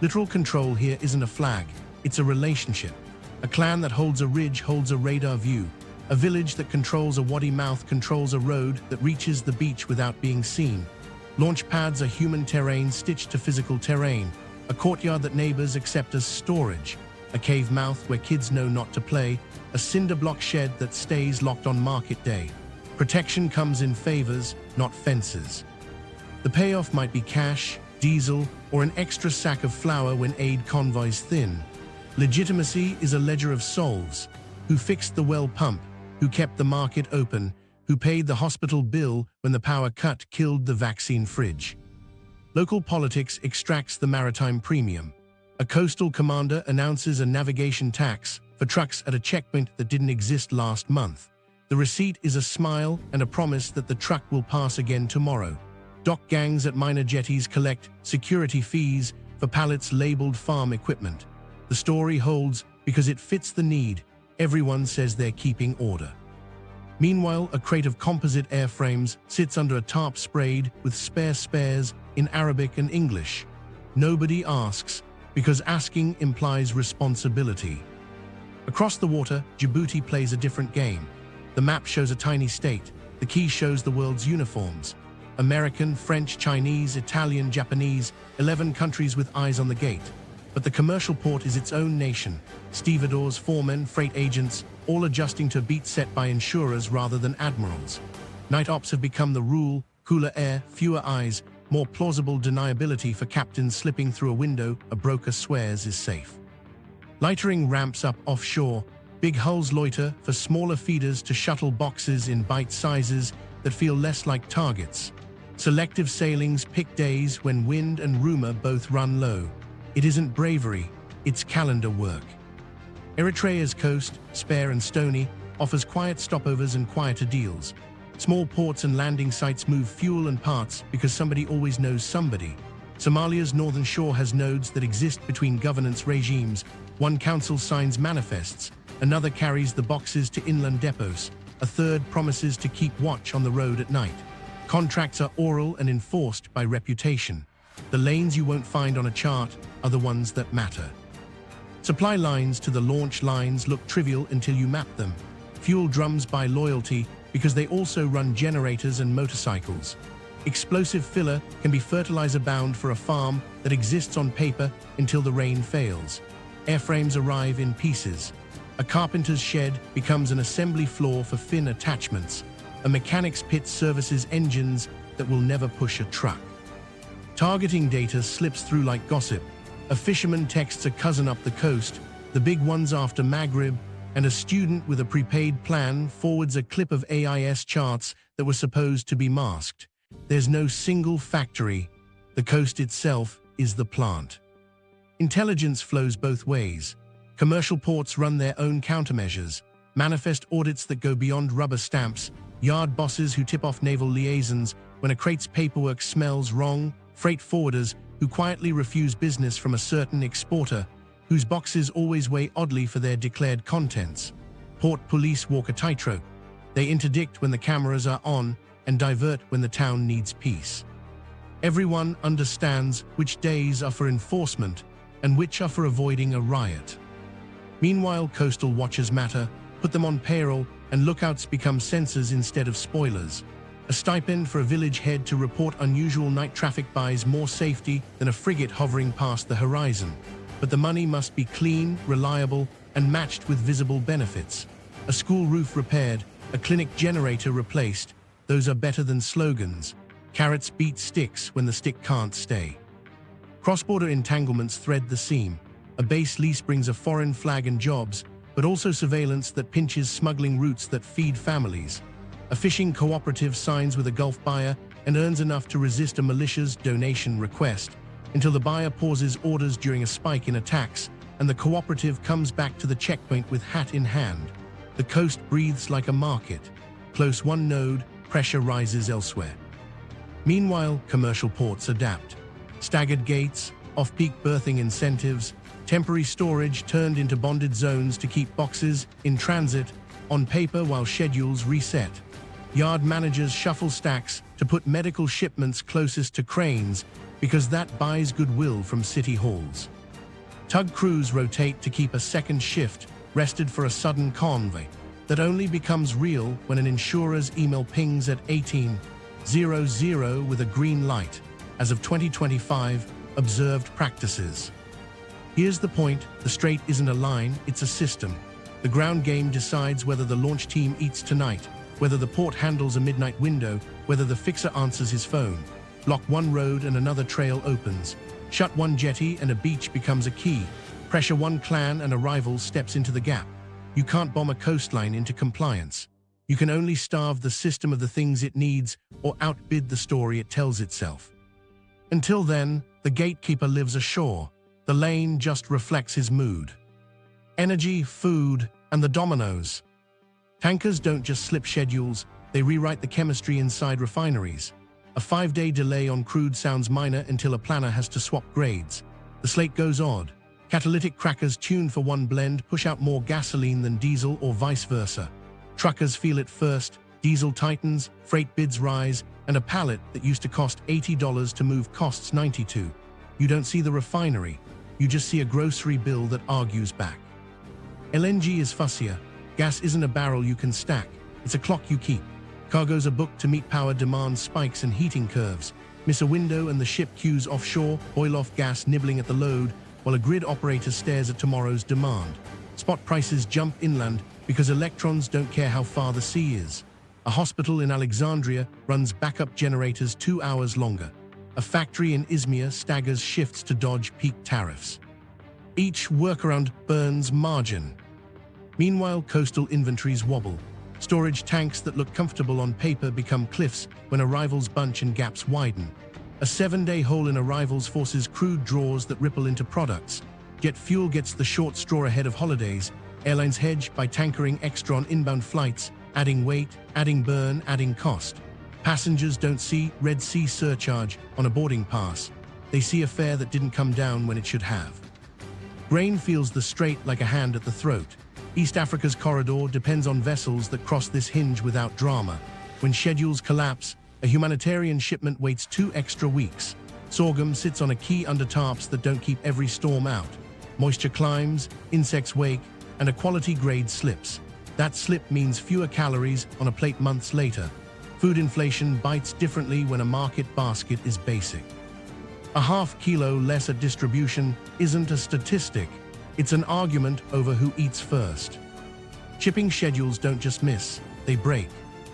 Literal control here isn't a flag. It's a relationship. A clan that holds a ridge holds a radar view. A village that controls a wadi mouth controls a road that reaches the beach without being seen. Launch pads are human terrain stitched to physical terrain. A courtyard that neighbors accept as storage. A cave mouth where kids know not to play. A cinder block shed that stays locked on market day. Protection comes in favors, not fences. The payoff might be cash, diesel, or an extra sack of flour when aid convoys thin. Legitimacy is a ledger of souls. Who fixed the well pump? Who kept the market open? Who paid the hospital bill when the power cut killed the vaccine fridge? Local politics extracts the maritime premium. A coastal commander announces a navigation tax for trucks at a checkpoint that didn't exist last month. The receipt is a smile and a promise that the truck will pass again tomorrow. Dock gangs at minor jetties collect security fees for pallets labeled farm equipment. The story holds because it fits the need. Everyone says they're keeping order. Meanwhile, a crate of composite airframes sits under a tarp sprayed with spare spares in Arabic and English. Nobody asks, because asking implies responsibility. Across the water, Djibouti plays a different game. The map shows a tiny state. The key shows the world's uniforms. American, French, Chinese, Italian, Japanese, 11 countries with eyes on the gate. But the commercial port is its own nation. Stevedores, foremen, freight agents, all adjusting to a beat set by insurers rather than admirals. Night ops have become the rule, cooler air, fewer eyes, more plausible deniability for captains slipping through a window a broker swears is safe. Lightering ramps up offshore. Big hulls loiter for smaller feeders to shuttle boxes in bite sizes that feel less like targets. Selective sailings pick days when wind and rumor both run low. It isn't bravery, it's calendar work. Eritrea's coast, spare and stony, offers quiet stopovers and quieter deals. Small ports and landing sites move fuel and parts because somebody always knows somebody. Somalia's northern shore has nodes that exist between governance regimes. One council signs manifests, another carries the boxes to inland depots, a third promises to keep watch on the road at night. Contracts are oral and enforced by reputation. The lanes you won't find on a chart are the ones that matter. Supply lines to the launch lines look trivial until you map them. Fuel drums buy loyalty because they also run generators and motorcycles. Explosive filler can be fertilizer bound for a farm that exists on paper until the rain fails. Airframes arrive in pieces. A carpenter's shed becomes an assembly floor for fin attachments. A mechanic's pit services engines that will never push a truck. Targeting data slips through like gossip. A fisherman texts a cousin up the coast, the big ones after Maghrib, and a student with a prepaid plan forwards a clip of AIS charts that were supposed to be masked. There's no single factory. The coast itself is the plant. Intelligence flows both ways. Commercial ports run their own countermeasures, manifest audits that go beyond rubber stamps, yard bosses who tip off naval liaisons when a crate's paperwork smells wrong, freight forwarders who quietly refuse business from a certain exporter, whose boxes always weigh oddly for their declared contents. Port police walk a tightrope. They interdict when the cameras are on and divert when the town needs peace. Everyone understands which days are for enforcement and which are for avoiding a riot. Meanwhile, coastal watchers matter, put them on payroll, and lookouts become censors instead of spoilers. A stipend for a village head to report unusual night traffic buys more safety than a frigate hovering past the horizon. But the money must be clean, reliable, and matched with visible benefits. A school roof repaired, a clinic generator replaced. Those are better than slogans. Carrots beat sticks when the stick can't stay. Cross-border entanglements thread the seam. A base lease brings a foreign flag and jobs, but also surveillance that pinches smuggling routes that feed families. A fishing cooperative signs with a Gulf buyer and earns enough to resist a malicious donation request, until the buyer pauses orders during a spike in attacks, and the cooperative comes back to the checkpoint with hat in hand. The coast breathes like a market. Close one node, pressure rises elsewhere. Meanwhile, commercial ports adapt. Staggered gates, off-peak berthing incentives, temporary storage turned into bonded zones to keep boxes in transit on paper while schedules reset. Yard managers shuffle stacks to put medical shipments closest to cranes because that buys goodwill from city halls. Tug crews rotate to keep a second shift rested for a sudden convoy that only becomes real when an insurer's email pings at 18:00 with a green light. As of 2025, observed practices. Here's the point, the Strait isn't a line, it's a system. The ground game decides whether the launch team eats tonight, whether the port handles a midnight window, whether the fixer answers his phone. Block one road and another trail opens. Shut one jetty and a beach becomes a key. Pressure one clan and a rival steps into the gap. You can't bomb a coastline into compliance. You can only starve the system of the things it needs or outbid the story it tells itself. Until then, the gatekeeper lives ashore. The lane just reflects his mood. Energy, food, and the dominoes. Tankers don't just slip schedules, they rewrite the chemistry inside refineries. A 5-day delay on crude sounds minor until a planner has to swap grades. The slate goes odd. Catalytic crackers tuned for one blend push out more gasoline than diesel or vice versa. Truckers feel it first, diesel tightens, freight bids rise, and a pallet that used to cost $80 to move costs $92. You don't see the refinery, you just see a grocery bill that argues back. LNG is fussier. Gas isn't a barrel you can stack, it's a clock you keep. Cargoes are booked to meet power demand spikes and heating curves. Miss a window and the ship queues offshore, oil-off gas nibbling at the load, while a grid operator stares at tomorrow's demand. Spot prices jump inland because electrons don't care how far the sea is. A hospital in Alexandria runs backup generators 2 hours longer. A factory in Izmir staggers shifts to dodge peak tariffs. Each workaround burns margin. Meanwhile, coastal inventories wobble. Storage tanks that look comfortable on paper become cliffs when arrivals bunch and gaps widen. A 7-day hole in arrivals forces crude draws that ripple into products. Jet fuel gets the short straw ahead of holidays. Airlines hedge by tankering extra on inbound flights, adding weight, adding burn, adding cost. Passengers don't see Red Sea surcharge on a boarding pass. They see a fare that didn't come down when it should have. Grain feels the Strait like a hand at the throat. East Africa's corridor depends on vessels that cross this hinge without drama. When schedules collapse, a humanitarian shipment waits 2 extra weeks. Sorghum sits on a quay under tarps that don't keep every storm out. Moisture climbs, insects wake, and a quality grade slips. That slip means fewer calories on a plate months later. Food inflation bites differently when a market basket is basic. A ½ kilo less at distribution isn't a statistic, it's an argument over who eats first. Shipping schedules don't just miss, they break.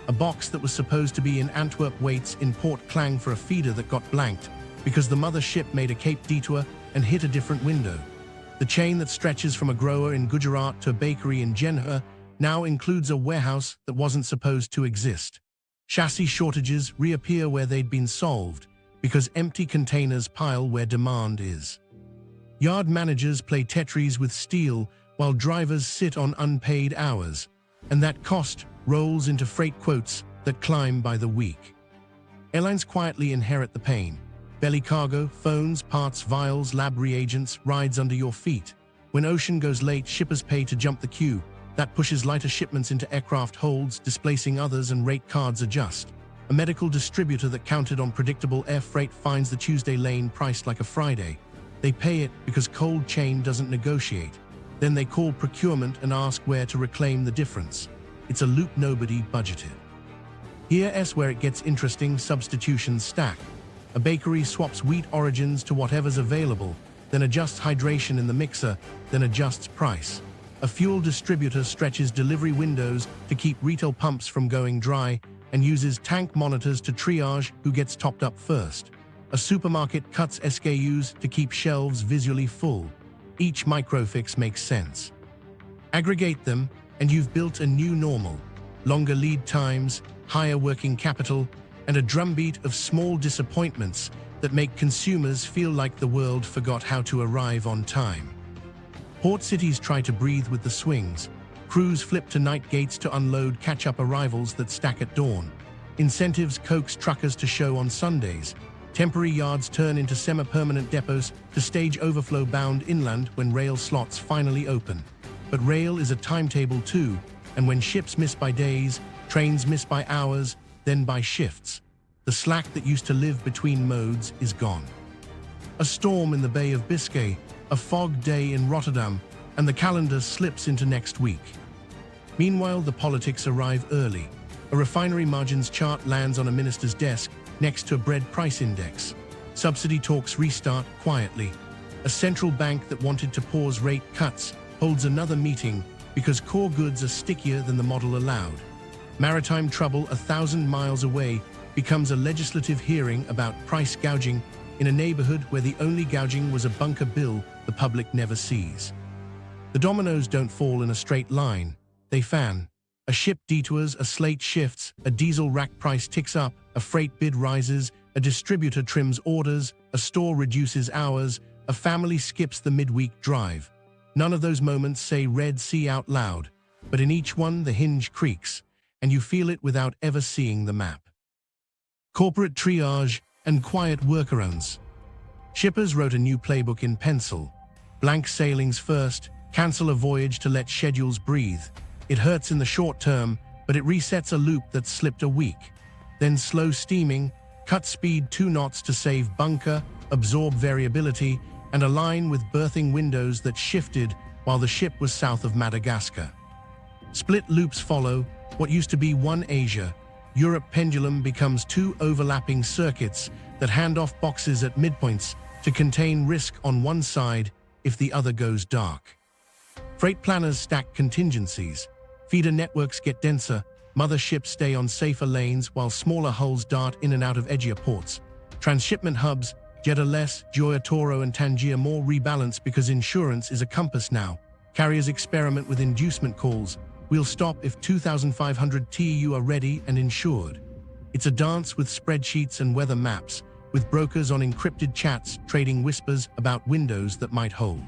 A box that was supposed to be in Antwerp waits in Port Klang for a feeder that got blanked because the mother ship made a Cape detour and hit a different window. The chain that stretches from a grower in Gujarat to a bakery in Jeddah now includes a warehouse that wasn't supposed to exist. Chassis shortages reappear where they'd been solved because empty containers pile where demand is. Yard managers play Tetris with steel while drivers sit on unpaid hours, and that cost rolls into freight quotes that climb by the week. Airlines quietly inherit the pain. Belly cargo, phones, parts, vials, lab reagents, rides under your feet. When ocean goes late, shippers pay to jump the queue. That pushes lighter shipments into aircraft holds, displacing others, and rate cards adjust. A medical distributor that counted on predictable air freight finds the Tuesday lane priced like a Friday. They pay it because cold chain doesn't negotiate. Then they call procurement and ask where to reclaim the difference. It's a loop nobody budgeted. Here's where it gets interesting. Substitutions stack. A bakery swaps wheat origins to whatever's available, then adjusts hydration in the mixer, then adjusts price. A fuel distributor stretches delivery windows to keep retail pumps from going dry and uses tank monitors to triage who gets topped up first. A supermarket cuts SKUs to keep shelves visually full. Each microfix makes sense. Aggregate them, and you've built a new normal. Longer lead times, higher working capital, and a drumbeat of small disappointments that make consumers feel like the world forgot how to arrive on time. Port cities try to breathe with the swings. Crews flip to night gates to unload catch-up arrivals that stack at dawn. Incentives coax truckers to show on Sundays. Temporary yards turn into semi-permanent depots to stage overflow bound inland when rail slots finally open. But rail is a timetable too, and when ships miss by days, trains miss by hours, then by shifts. The slack that used to live between modes is gone. A storm in the Bay of Biscay, a fog day in Rotterdam, and the calendar slips into next week. Meanwhile, the politics arrive early. A refinery margins chart lands on a minister's desk next to a bread price index. Subsidy talks restart quietly. A central bank that wanted to pause rate cuts holds another meeting because core goods are stickier than the model allowed. Maritime trouble 1,000 miles away becomes a legislative hearing about price gouging in a neighborhood where the only gouging was a bunker bill the public never sees. The dominoes don't fall in a straight line, they fan. A ship detours, a slate shifts, a diesel rack price ticks up, a freight bid rises, a distributor trims orders, a store reduces hours, a family skips the midweek drive. None of those moments say Red Sea out loud, but in each one the hinge creaks, and you feel it without ever seeing the map. Corporate triage and quiet workarounds. Shippers wrote a new playbook in pencil. Blank sailings first, cancel a voyage to let schedules breathe. It hurts in the short term, but it resets a loop that slipped a week. Then slow steaming, cut speed 2 knots to save bunker, absorb variability, and align with berthing windows that shifted while the ship was south of Madagascar. Split loops follow. What used to be one Asia, Europe pendulum becomes 2 overlapping circuits that hand off boxes at midpoints to contain risk on one side if the other goes dark. Freight planners stack contingencies. Feeder networks get denser, mother ships stay on safer lanes while smaller hulls dart in and out of edgier ports. Transshipment hubs, Jeddah less, Joya Toro and Tangier more rebalance because insurance is a compass now. Carriers experiment with inducement calls. We'll stop if 2,500 TEU are ready and insured. It's a dance with spreadsheets and weather maps, with brokers on encrypted chats trading whispers about windows that might hold.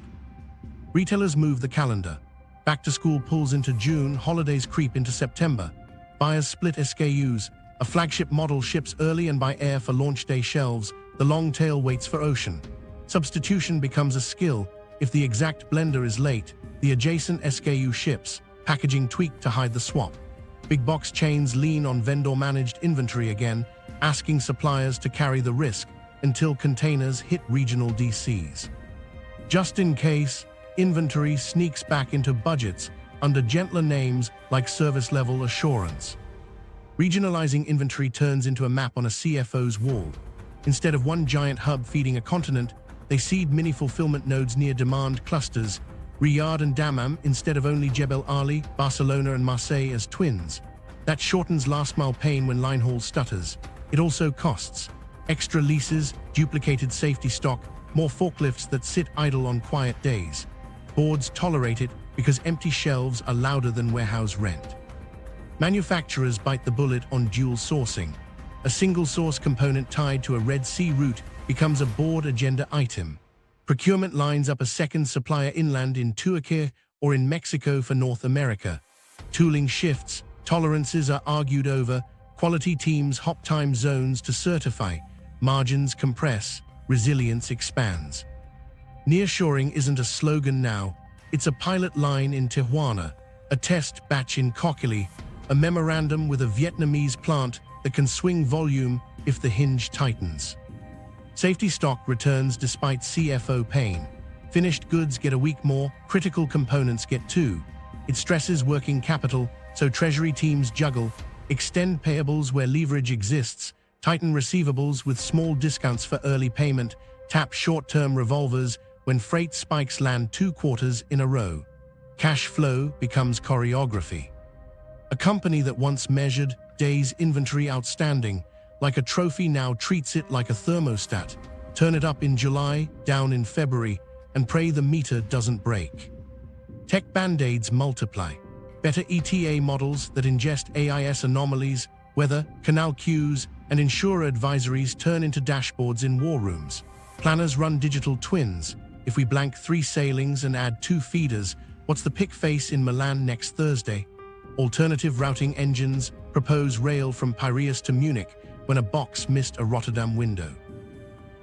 Retailers move the calendar. Back to school pulls into June, holidays creep into September. Buyers split SKUs. A flagship model ships early and by air for launch day shelves. The long tail waits for ocean. Substitution becomes a skill. If the exact blender is late, the adjacent SKU ships, packaging tweaked to hide the swap. Big box chains lean on vendor-managed inventory again, asking suppliers to carry the risk until containers hit regional DCs. Just in case, inventory sneaks back into budgets under gentler names like service level assurance. Regionalizing inventory turns into a map on a CFO's wall. Instead of one giant hub feeding a continent, they seed mini fulfillment nodes near demand clusters, Riyadh and Dammam instead of only Jebel Ali, Barcelona and Marseille as twins. That shortens last-mile pain when line haul stutters. It also costs extra leases, duplicated safety stock, more forklifts that sit idle on quiet days. Boards tolerate it because empty shelves are louder than warehouse rent. Manufacturers bite the bullet on dual sourcing. A single source component tied to a Red Sea route becomes a board agenda item. Procurement lines up a second supplier inland in Turkey or in Mexico for North America. Tooling shifts, tolerances are argued over, quality teams hop time zones to certify, margins compress, resilience expands. Nearshoring isn't a slogan now, it's a pilot line in Tijuana, a test batch in Kokili, a memorandum with a Vietnamese plant that can swing volume if the hinge tightens. Safety stock returns despite CFO pain. Finished goods get a week more, critical components get two. It stresses working capital, so treasury teams juggle, extend payables where leverage exists, tighten receivables with small discounts for early payment, tap short-term revolvers when freight spikes land 2 quarters in a row. Cash flow becomes choreography. A company that once measured days inventory outstanding like a trophy now treats it like a thermostat. Turn it up in July, down in February, and pray the meter doesn't break. Tech band-aids multiply. Better ETA models that ingest AIS anomalies, weather, canal queues, and insurer advisories turn into dashboards in war rooms. Planners run digital twins. If we blank 3 sailings and add 2 feeders, what's the pick face in Milan next Thursday? Alternative routing engines propose rail from Piraeus to Munich when a box missed a Rotterdam window.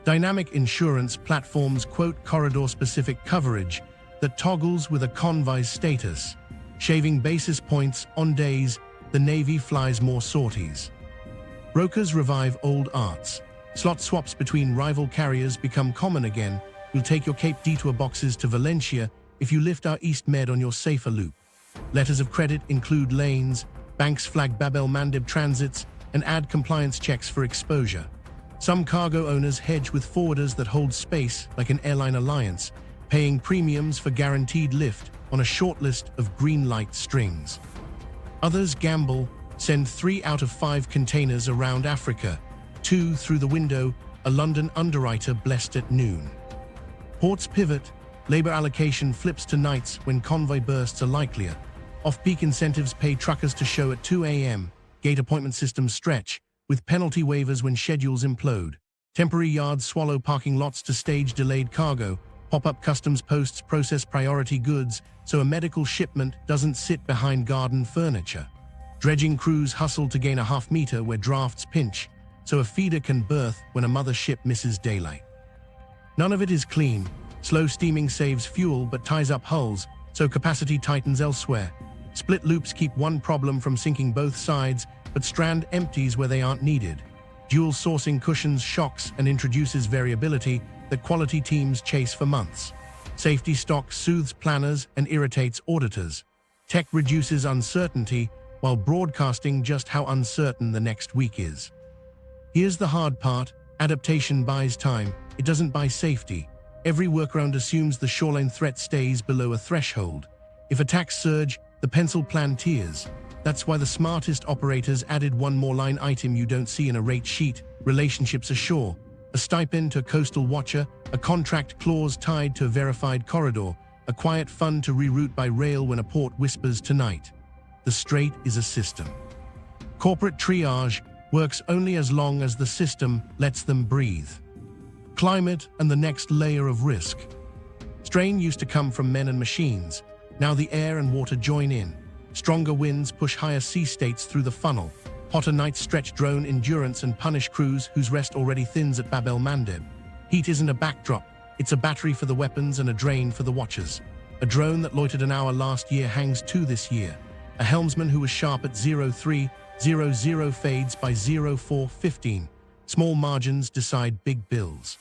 Dynamic insurance platforms quote corridor-specific coverage that toggles with a Convoy's status, shaving basis points on days the Navy flies more sorties. Brokers revive old arts. Slot swaps between rival carriers become common again. We'll take your Cape Detour boxes to Valencia if you lift our East Med on your safer loop. Letters of credit include lanes, banks flag el-Mandeb transits, and add compliance checks for exposure. Some cargo owners hedge with forwarders that hold space like an airline alliance, paying premiums for guaranteed lift on a short list of green light strings. Others gamble, send 3 out of 5 containers around Africa, 2 through the window, a London underwriter blessed at noon. Ports pivot, labor allocation flips to nights when convoy bursts are likelier. Off-peak incentives pay truckers to show at 2 a.m. Gate appointment systems stretch, with penalty waivers when schedules implode. Temporary yards swallow parking lots to stage delayed cargo. Pop-up customs posts process priority goods, so a medical shipment doesn't sit behind garden furniture. Dredging crews hustle to gain a half-meter where drafts pinch, so a feeder can berth when a mother ship misses daylight. None of it is clean. Slow steaming saves fuel but ties up hulls, so capacity tightens elsewhere. Split loops keep one problem from sinking both sides, but strand empties where they aren't needed. Dual sourcing cushions shocks and introduces variability that quality teams chase for months. Safety stock soothes planners and irritates auditors. Tech reduces uncertainty, while broadcasting just how uncertain the next week is. Here's the hard part: adaptation buys time, it doesn't buy safety. Every workaround assumes the shoreline threat stays below a threshold. If attacks surge, the pencil plan tears. That's why the smartest operators added one more line item you don't see in a rate sheet: relationships ashore. A stipend to a coastal watcher, a contract clause tied to a verified corridor, a quiet fund to reroute by rail when a port whispers tonight. The Strait is a system. Corporate triage works only as long as the system lets them breathe. Climate and the next layer of risk. Strain used to come from men and machines. Now the air and water join in. Stronger winds push higher sea states through the funnel. Hotter nights stretch drone endurance and punish crews whose rest already thins at Bab el-Mandeb. Heat isn't a backdrop, it's a battery for the weapons and a drain for the watchers. A drone that loitered an hour last year hangs 2 this year. A helmsman who was sharp at 03:00 fades by 04:15. Small margins decide big bills.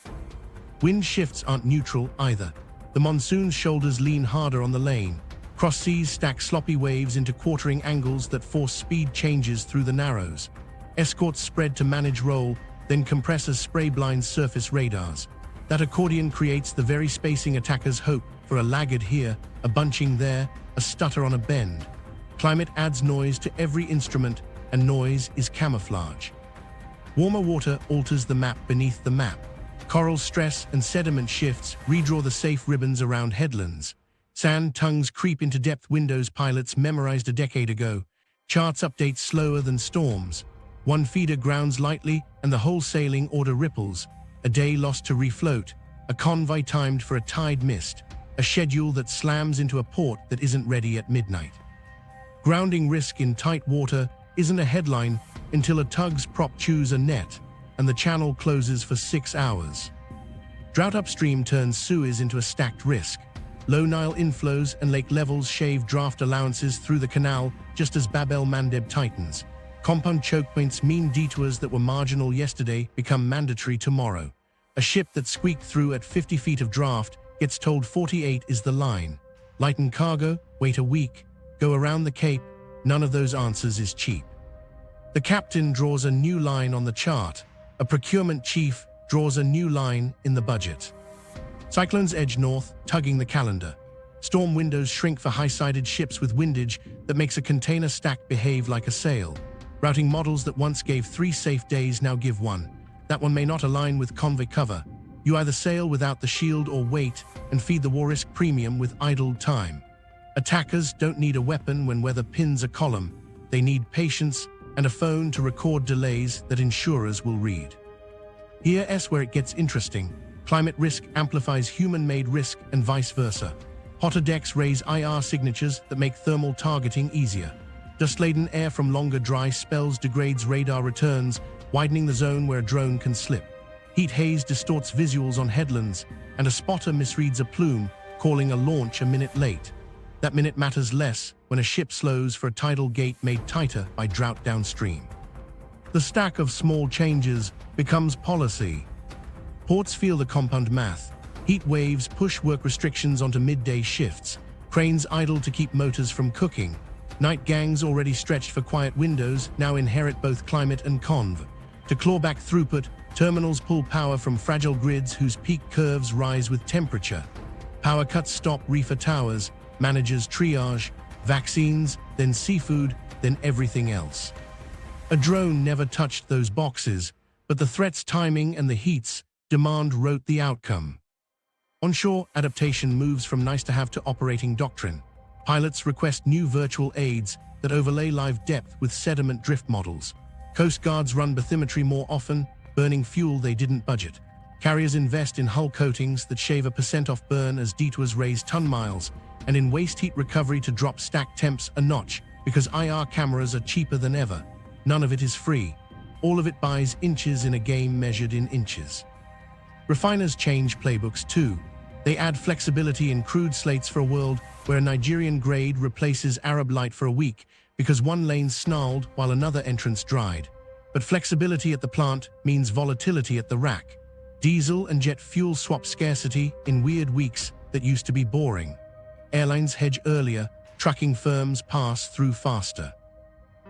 Wind shifts aren't neutral either. The monsoon's shoulders lean harder on the lane. Cross seas stack sloppy waves into quartering angles that force speed changes through the narrows. Escorts spread to manage roll, then compressors spray blind surface radars. That accordion creates the very spacing attackers hope for: a laggard here, a bunching there, a stutter on a bend. Climate adds noise to every instrument, and noise is camouflage. Warmer water alters the map beneath the map. Coral stress and sediment shifts redraw the safe ribbons around headlands. Sand tongues creep into depth windows pilots memorized a decade ago. Charts update slower than storms. One feeder grounds lightly and the whole sailing order ripples. A day lost to refloat. A convoy timed for a tide missed. A schedule that slams into a port that isn't ready at midnight. Grounding risk in tight water isn't a headline until a tug's prop chews a net and the channel closes for 6 hours. Drought upstream turns Suez into a stacked risk. Low Nile inflows and lake levels shave draft allowances through the canal just as el-Mandeb tightens. Compound choke points mean detours that were marginal yesterday become mandatory tomorrow. A ship that squeaked through at 50 feet of draft gets told 48 is the line. Lighten cargo, wait a week, go around the Cape. None of those answers is cheap. The captain draws a new line on the chart. A procurement chief draws a new line in the budget. Cyclones edge north, tugging the calendar. Storm windows shrink for high-sided ships with windage that makes a container stack behave like a sail. Routing models that once gave 3 safe days now give 1. That one may not align with convoy cover. You either sail without the shield or wait and feed the war risk premium with idled time. Attackers don't need a weapon when weather pins a column. They need patience and a phone to record delays that insurers will read. Here's where it gets interesting. Climate risk amplifies human-made risk and vice versa. Hotter decks raise IR signatures that make thermal targeting easier. Dust-laden air from longer dry spells degrades radar returns, widening the zone where a drone can slip. Heat haze distorts visuals on headlands, and a spotter misreads a plume, calling a launch a minute late. That minute matters less when a ship slows for a tidal gate made tighter by drought downstream. The stack of small changes becomes policy. Ports feel the compound math. Heat waves push work restrictions onto midday shifts. Cranes idle to keep motors from cooking. Night gangs already stretched for quiet windows now inherit both climate and conv. To claw back throughput, terminals pull power from fragile grids whose peak curves rise with temperature. Power cuts stop reefer towers, managers triage, vaccines, then seafood, then everything else. A drone never touched those boxes, but the threat's timing and the heat's demand wrote the outcome. Onshore, adaptation moves from nice-to-have to operating doctrine. Pilots request new virtual aids that overlay live depth with sediment drift models. Coast guards run bathymetry more often, burning fuel they didn't budget. Carriers invest in hull coatings that shave a % off burn as detours raise ton miles, and in waste heat recovery to drop stack temps a notch because IR cameras are cheaper than ever. None of it is free. All of it buys inches in a game measured in inches. Refiners change playbooks too. They add flexibility in crude slates for a world where a Nigerian grade replaces Arab light for a week because one lane snarled while another entrance dried. But flexibility at the plant means volatility at the rack. Diesel and jet fuel swap scarcity in weird weeks that used to be boring. Airlines hedge earlier, trucking firms pass through faster.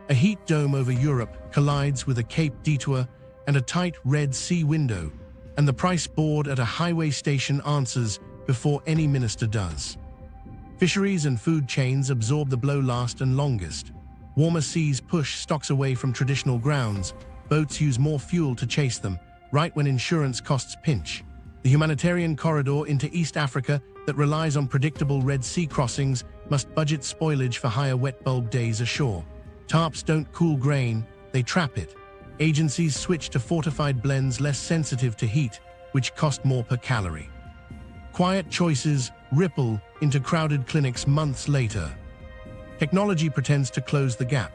A heat dome over Europe collides with a Cape detour and a tight Red Sea window, and the price board at a highway station answers before any minister does. Fisheries and food chains absorb the blow last and longest. Warmer seas push stocks away from traditional grounds. Boats use more fuel to chase them, right when insurance costs pinch. The humanitarian corridor into East Africa that relies on predictable Red Sea crossings must budget spoilage for higher wet bulb days ashore. Tarps don't cool grain, they trap it. Agencies switch to fortified blends less sensitive to heat, which cost more per calorie. Quiet choices ripple into crowded clinics months later. Technology pretends to close the gap.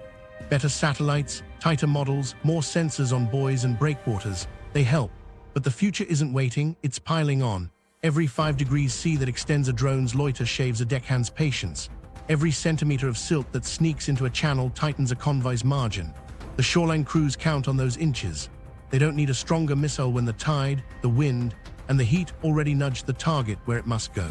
Better satellites, tighter models, more sensors on buoys and breakwaters, they help. But the future isn't waiting, it's piling on. Every 5 degrees C that extends a drone's loiter shaves a deckhand's patience. Every centimeter of silt that sneaks into a channel tightens a convoy's margin. The shoreline crews count on those inches. They don't need a stronger missile when the tide, the wind, and the heat already nudge the target where it must go.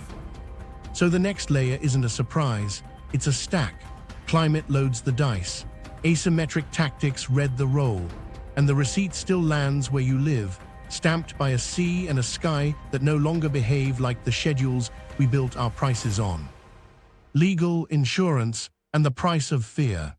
So the next layer isn't a surprise, it's a stack. Climate loads the dice. Asymmetric tactics read the roll. And the receipt still lands where you live, stamped by a sea and a sky that no longer behave like the schedules we built our prices on. Legal, insurance, and the price of fear.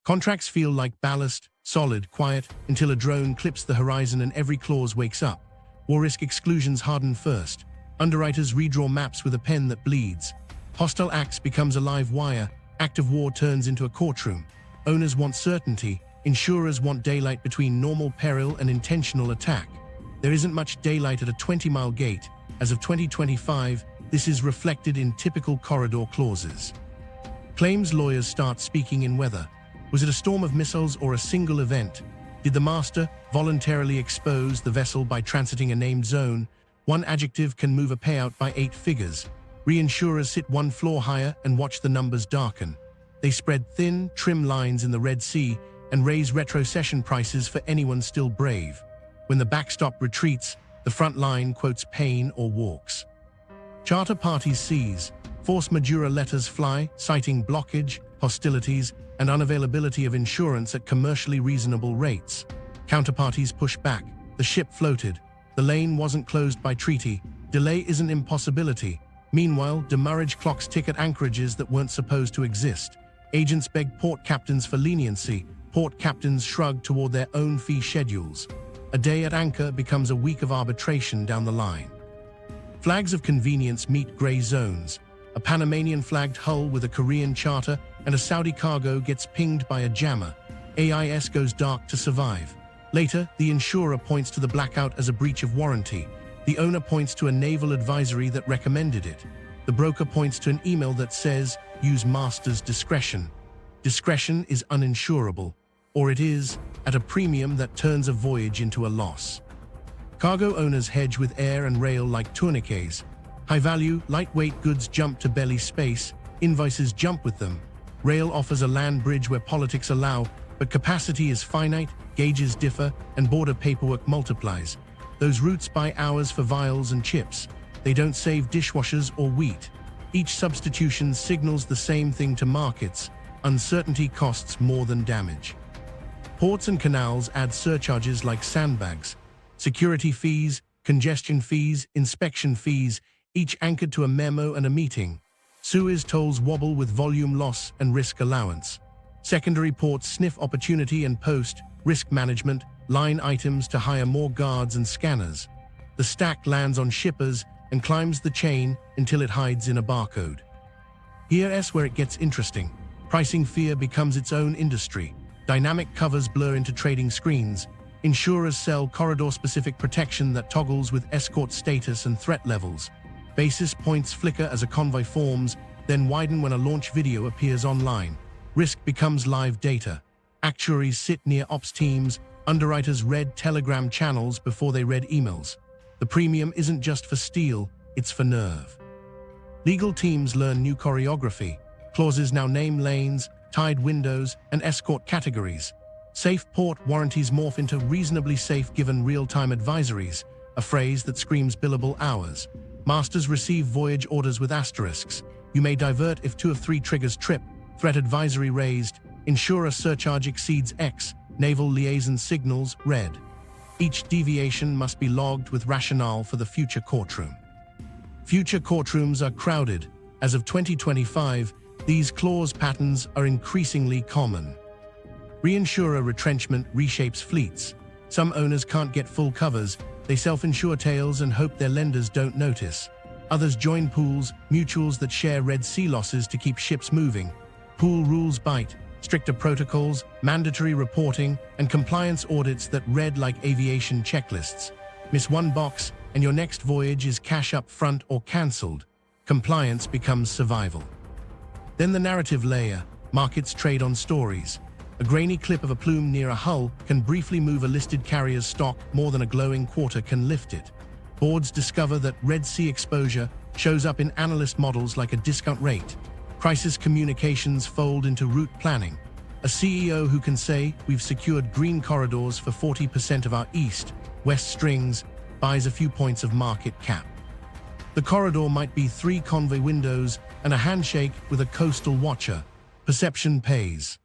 Contracts feel like ballast, solid, quiet, until a drone clips the horizon and every clause wakes up. War risk exclusions harden first. Underwriters redraw maps with a pen that bleeds. Hostile acts becomes a live wire. Active war turns into a courtroom. Owners want certainty, insurers want daylight between normal peril and intentional attack. There isn't much daylight at a 20-mile gate. As of 2025, this is reflected in typical corridor clauses. Claims lawyers start speaking in weather. Was it a storm of missiles or a single event? Did the master voluntarily expose the vessel by transiting a named zone? One adjective can move a payout by 8 figures. Reinsurers sit one floor higher and watch the numbers darken. They spread thin, trim lines in the Red Sea and raise retrocession prices for anyone still brave. When the backstop retreats, the front line quotes pain or walks. Charter parties seize. Force majeure letters fly, citing blockage, hostilities, and unavailability of insurance at commercially reasonable rates. Counterparties push back. The ship floated. The lane wasn't closed by treaty. Delay isn't impossibility. Meanwhile, demurrage clocks tick at anchorages that weren't supposed to exist. Agents beg port captains for leniency. Port captains shrug toward their own fee schedules. A day at anchor becomes a week of arbitration down the line. Flags of convenience meet gray zones. A Panamanian-flagged hull with a Korean charter and a Saudi cargo gets pinged by a jammer. AIS goes dark to survive. Later, the insurer points to the blackout as a breach of warranty. The owner points to a naval advisory that recommended it. The broker points to an email that says, use master's discretion. Discretion is uninsurable, or it is, at a premium that turns a voyage into a loss. Cargo owners hedge with air and rail like tourniquets. High-value, lightweight goods jump to belly space, invoices jump with them. Rail offers a land bridge where politics allow, but capacity is finite, gauges differ, and border paperwork multiplies. Those routes buy hours for vials and chips. They don't save dishwashers or wheat. Each substitution signals the same thing to markets: uncertainty costs more than damage. Ports and canals add surcharges like sandbags. Security fees, congestion fees, inspection fees, each anchored to a memo and a meeting. Suez tolls wobble with volume loss and risk allowance. Secondary ports sniff opportunity and post, risk management, line items to hire more guards and scanners. The stack lands on shippers and climbs the chain until it hides in a barcode. Here's where it gets interesting. Pricing fear becomes its own industry. Dynamic covers blur into trading screens. Insurers sell corridor-specific protection that toggles with escort status and threat levels. Basis points flicker as a convoy forms, then widen when a launch video appears online. Risk becomes live data. Actuaries sit near ops teams. Underwriters read telegram channels before they read emails. The premium isn't just for steel, it's for nerve. Legal teams learn new choreography. Clauses now name lanes, tide windows, and escort categories. Safe port warranties morph into reasonably safe given real-time advisories, a phrase that screams billable hours. Masters receive voyage orders with asterisks. You may divert if 2 of 3 triggers trip. Threat advisory raised. Insurer surcharge exceeds X. Naval liaison signals red. Each deviation must be logged with rationale for the future courtroom. Future courtrooms are crowded. As of 2025, these clause patterns are increasingly common. Reinsurer retrenchment reshapes fleets. Some owners can't get full covers. They self-insure tails and hope their lenders don't notice. Others join pools, mutuals that share Red Sea losses to keep ships moving. Pool rules bite. Stricter protocols, mandatory reporting, and compliance audits that read like aviation checklists. Miss one box, and your next voyage is cash up front or cancelled. Compliance becomes survival. Then the narrative layer. Markets trade on stories. A grainy clip of a plume near a hull can briefly move a listed carrier's stock more than a glowing quarter can lift it. Boards discover that Red Sea exposure shows up in analyst models like a discount rate. Crisis communications fold into route planning. A CEO who can say, we've secured green corridors for 40% of our east-west strings, buys a few points of market cap. The corridor might be 3 convoy windows and a handshake with a coastal watcher. Perception pays.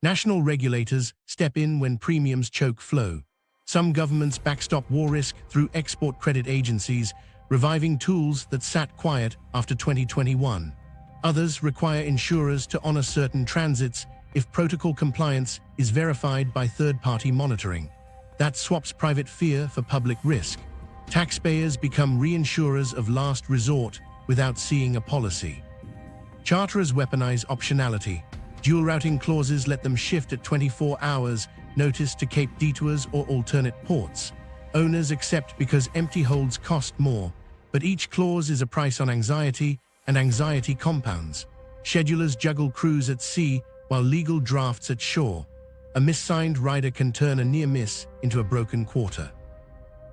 National regulators step in when premiums choke flow. Some governments backstop war risk through export credit agencies, reviving tools that sat quiet after 2021. Others require insurers to honor certain transits if protocol compliance is verified by third-party monitoring. That swaps private fear for public risk. Taxpayers become reinsurers of last resort without seeing a policy. Charterers weaponize optionality. Dual routing clauses let them shift at 24 hours notice to Cape detours or alternate ports. Owners accept because empty holds cost more, but each clause is a price on anxiety, and anxiety compounds. Schedulers juggle crews at sea while legal drafts at shore. A missigned rider can turn a near miss into a broken quarter.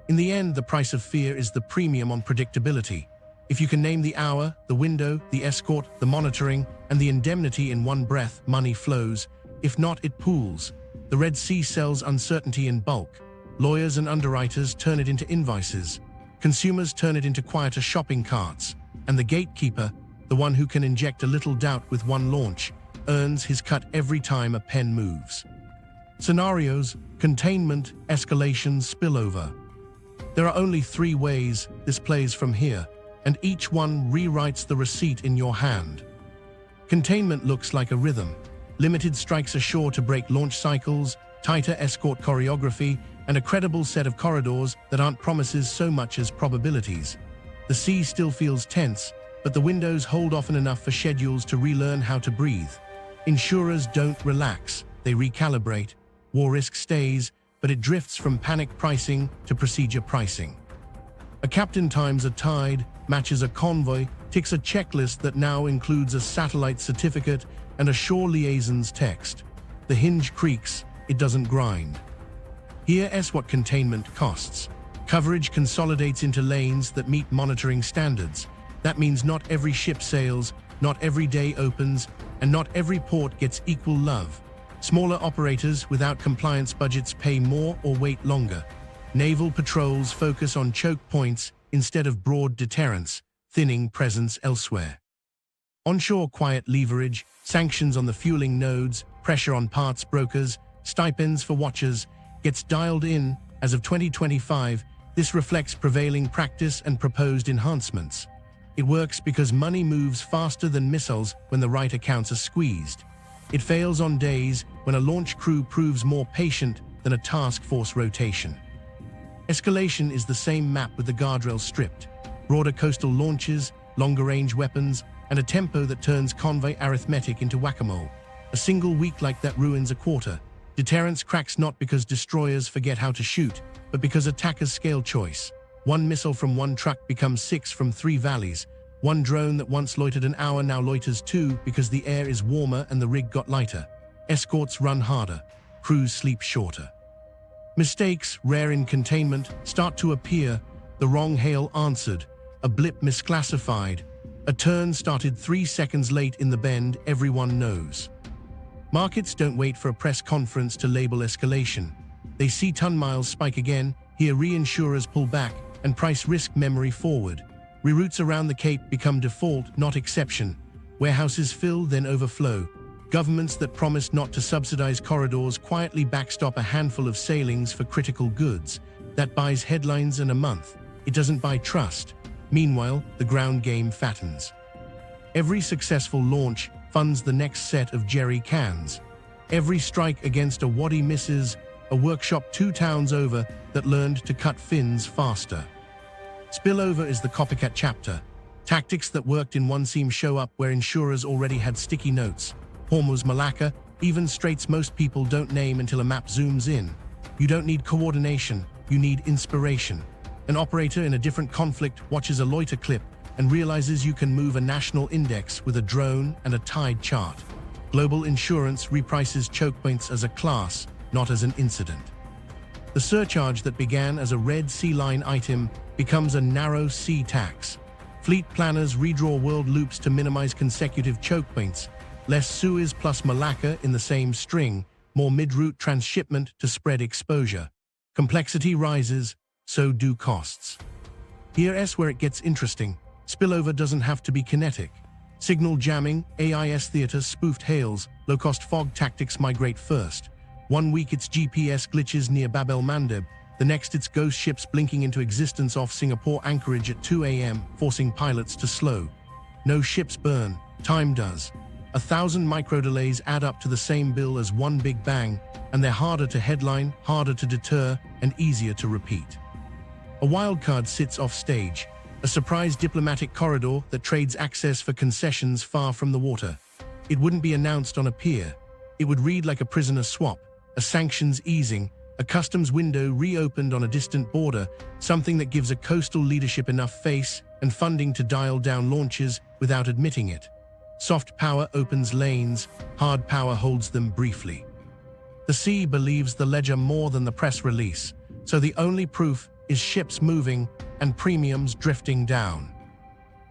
In the end, the price of fear is the premium on predictability. If you can name the hour, the window, the escort, the monitoring, and the indemnity in one breath, money flows. If not, it pools. The Red Sea sells uncertainty in bulk. Lawyers and underwriters turn it into invoices. Consumers turn it into quieter shopping carts. And the gatekeeper, the one who can inject a little doubt with one launch, earns his cut every time a pen moves. Scenarios: containment, escalation, spillover. There are only 3 ways this plays from here, and each one rewrites the receipt in your hand. Containment looks like a rhythm. Limited strikes ashore to break launch cycles, tighter escort choreography, and a credible set of corridors that aren't promises so much as probabilities. The sea still feels tense, but the windows hold often enough for schedules to relearn how to breathe. Insurers don't relax, they recalibrate. War risk stays, but it drifts from panic pricing to procedure pricing. A captain times a tide, matches a convoy, ticks a checklist that now includes a satellite certificate and a shore liaison's text. The hinge creaks, it doesn't grind. Here's what containment costs. Coverage consolidates into lanes that meet monitoring standards. That means not every ship sails, not every day opens, and not every port gets equal love. Smaller operators without compliance budgets pay more or wait longer. Naval patrols focus on choke points instead of broad deterrence, thinning presence elsewhere. Onshore quiet leverage, sanctions on the fueling nodes, pressure on parts brokers, stipends for watchers, gets dialed in. As of 2025, this reflects prevailing practice and proposed enhancements. It works because money moves faster than missiles when the right accounts are squeezed. It fails on days when a launch crew proves more patient than a task force rotation. Escalation is the same map with the guardrails stripped. Broader coastal launches, longer-range weapons, and a tempo that turns convoy arithmetic into whack-a-mole. A single week like that ruins a quarter. Deterrence cracks not because destroyers forget how to shoot, but because attackers scale choice. One missile from one truck becomes 6 from 3 valleys. One drone that once loitered an hour now loiters 2 because the air is warmer and the rig got lighter. Escorts run harder. Crews sleep shorter. Mistakes, rare in containment, start to appear. The wrong hail answered. A blip misclassified. A turn started 3 seconds late in the bend, everyone knows. Markets don't wait for a press conference to label escalation. They see ton miles spike again, hear reinsurers pull back, and price risk memory forward. Reroutes around the Cape become default, not exception. Warehouses fill, then overflow. Governments that promised not to subsidize corridors quietly backstop a handful of sailings for critical goods. That buys headlines in a month. It doesn't buy trust. Meanwhile, the ground game fattens. Every successful launch funds the next set of jerry cans. Every strike against a waddy misses a workshop 2 towns over that learned to cut fins faster. Spillover is the copycat chapter. Tactics that worked in one seam show up where insurers already had sticky notes. Hormuz, Malacca, even straits most people don't name until a map zooms in. You don't need coordination, you need inspiration. An operator in a different conflict watches a loiter clip and realizes you can move a national index with a drone and a tide chart. Global insurance reprices choke points as a class, not as an incident. The surcharge that began as a Red Sea line item becomes a narrow sea tax. Fleet planners redraw world loops to minimize consecutive choke points. Less Suez plus Malacca in the same string, more mid-route transshipment to spread exposure. Complexity rises, so do costs. Here's where it gets interesting. Spillover doesn't have to be kinetic. Signal jamming, AIS theater spoofed hails, low-cost fog tactics migrate first. 1 week it's GPS glitches near el-Mandeb, the next it's ghost ships blinking into existence off Singapore anchorage at 2 a.m., forcing pilots to slow. No ships burn, time does. 1,000 micro-delays add up to the same bill as one big bang, and they're harder to headline, harder to deter, and easier to repeat. A wildcard sits off stage, a surprise diplomatic corridor that trades access for concessions far from the water. It wouldn't be announced on a pier. It would read like a prisoner swap, a sanctions easing, a customs window reopened on a distant border, something that gives a coastal leadership enough face and funding to dial down launches without admitting it. Soft power opens lanes, hard power holds them briefly. The sea believes the ledger more than the press release, so the only proof is ships moving and premiums drifting down.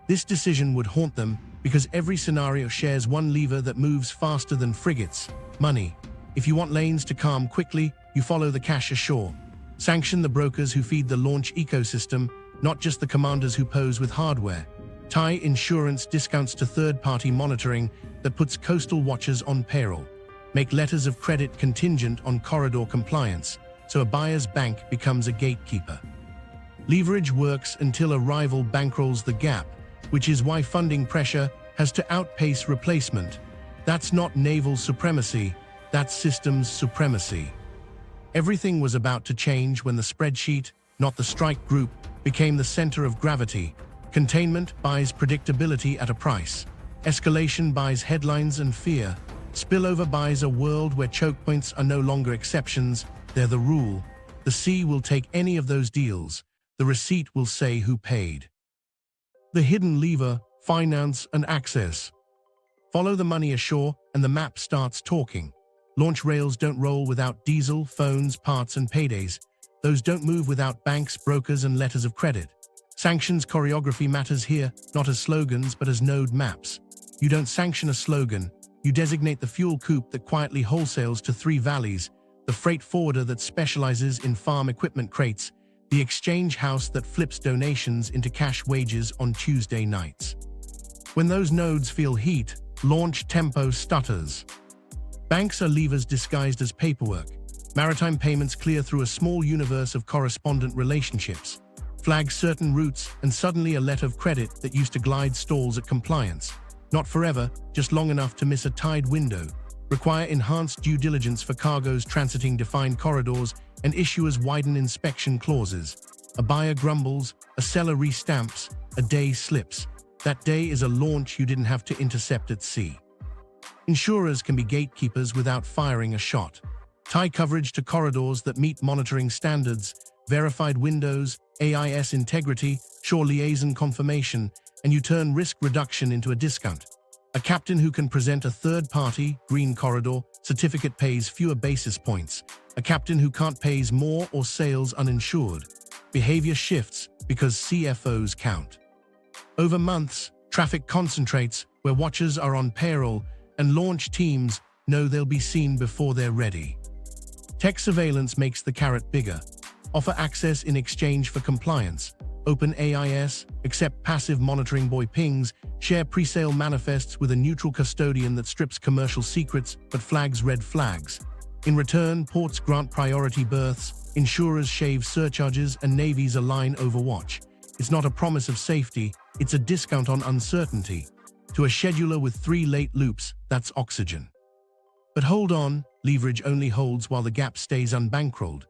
This decision would haunt them because every scenario shares one lever that moves faster than frigates: money. If you want lanes to calm quickly, you follow the cash ashore. Sanction the brokers who feed the launch ecosystem, not just the commanders who pose with hardware. Tie insurance discounts to third-party monitoring that puts coastal watchers on payroll. Make letters of credit contingent on corridor compliance, so a buyer's bank becomes a gatekeeper. Leverage works until a rival bankrolls the gap, which is why funding pressure has to outpace replacement. That's not naval supremacy, that's systems supremacy. Everything was about to change when the spreadsheet, not the strike group, became the center of gravity. Containment buys predictability at a price. Escalation buys headlines and fear. Spillover buys a world where choke points are no longer exceptions, they're the rule. The sea will take any of those deals. The receipt will say who paid. The hidden lever: finance and access. Follow the money ashore and the map starts talking. Launch rails don't roll without diesel, phones, parts and paydays. Those don't move without banks, brokers and letters of credit. Sanctions choreography matters here, not as slogans but as node maps. You don't sanction a slogan. You designate the fuel coupe that quietly wholesales to 3 valleys, the freight forwarder that specializes in farm equipment crates, the exchange house that flips donations into cash wages on Tuesday nights. When those nodes feel heat, launch tempo stutters. Banks are levers disguised as paperwork. Maritime payments clear through a small universe of correspondent relationships. Flag certain routes and suddenly a letter of credit that used to glide stalls at compliance. Not forever, just long enough to miss a tide window. Require enhanced due diligence for cargoes transiting defined corridors, and issuers widen inspection clauses. A buyer grumbles, a seller restamps, a day slips. That day is a launch you didn't have to intercept at sea. Insurers can be gatekeepers without firing a shot. Tie coverage to corridors that meet monitoring standards, verified windows, AIS integrity, shore liaison confirmation, and you turn risk reduction into a discount. A captain who can present a third-party, green corridor, certificate pays fewer basis points. A captain who can't pays more or sails uninsured. Behavior shifts because CFOs count. Over months, traffic concentrates where watchers are on payroll and launch teams know they'll be seen before they're ready. Tech surveillance makes the carrot bigger. Offer access in exchange for compliance. Open AIS, accept passive monitoring buoy pings, share pre-sale manifests with a neutral custodian that strips commercial secrets but flags red flags. In return, ports grant priority berths, insurers shave surcharges, and navies align overwatch. It's not a promise of safety, it's a discount on uncertainty. To a scheduler with 3 late loops, that's oxygen. But hold on, leverage only holds while the gap stays unbankrolled.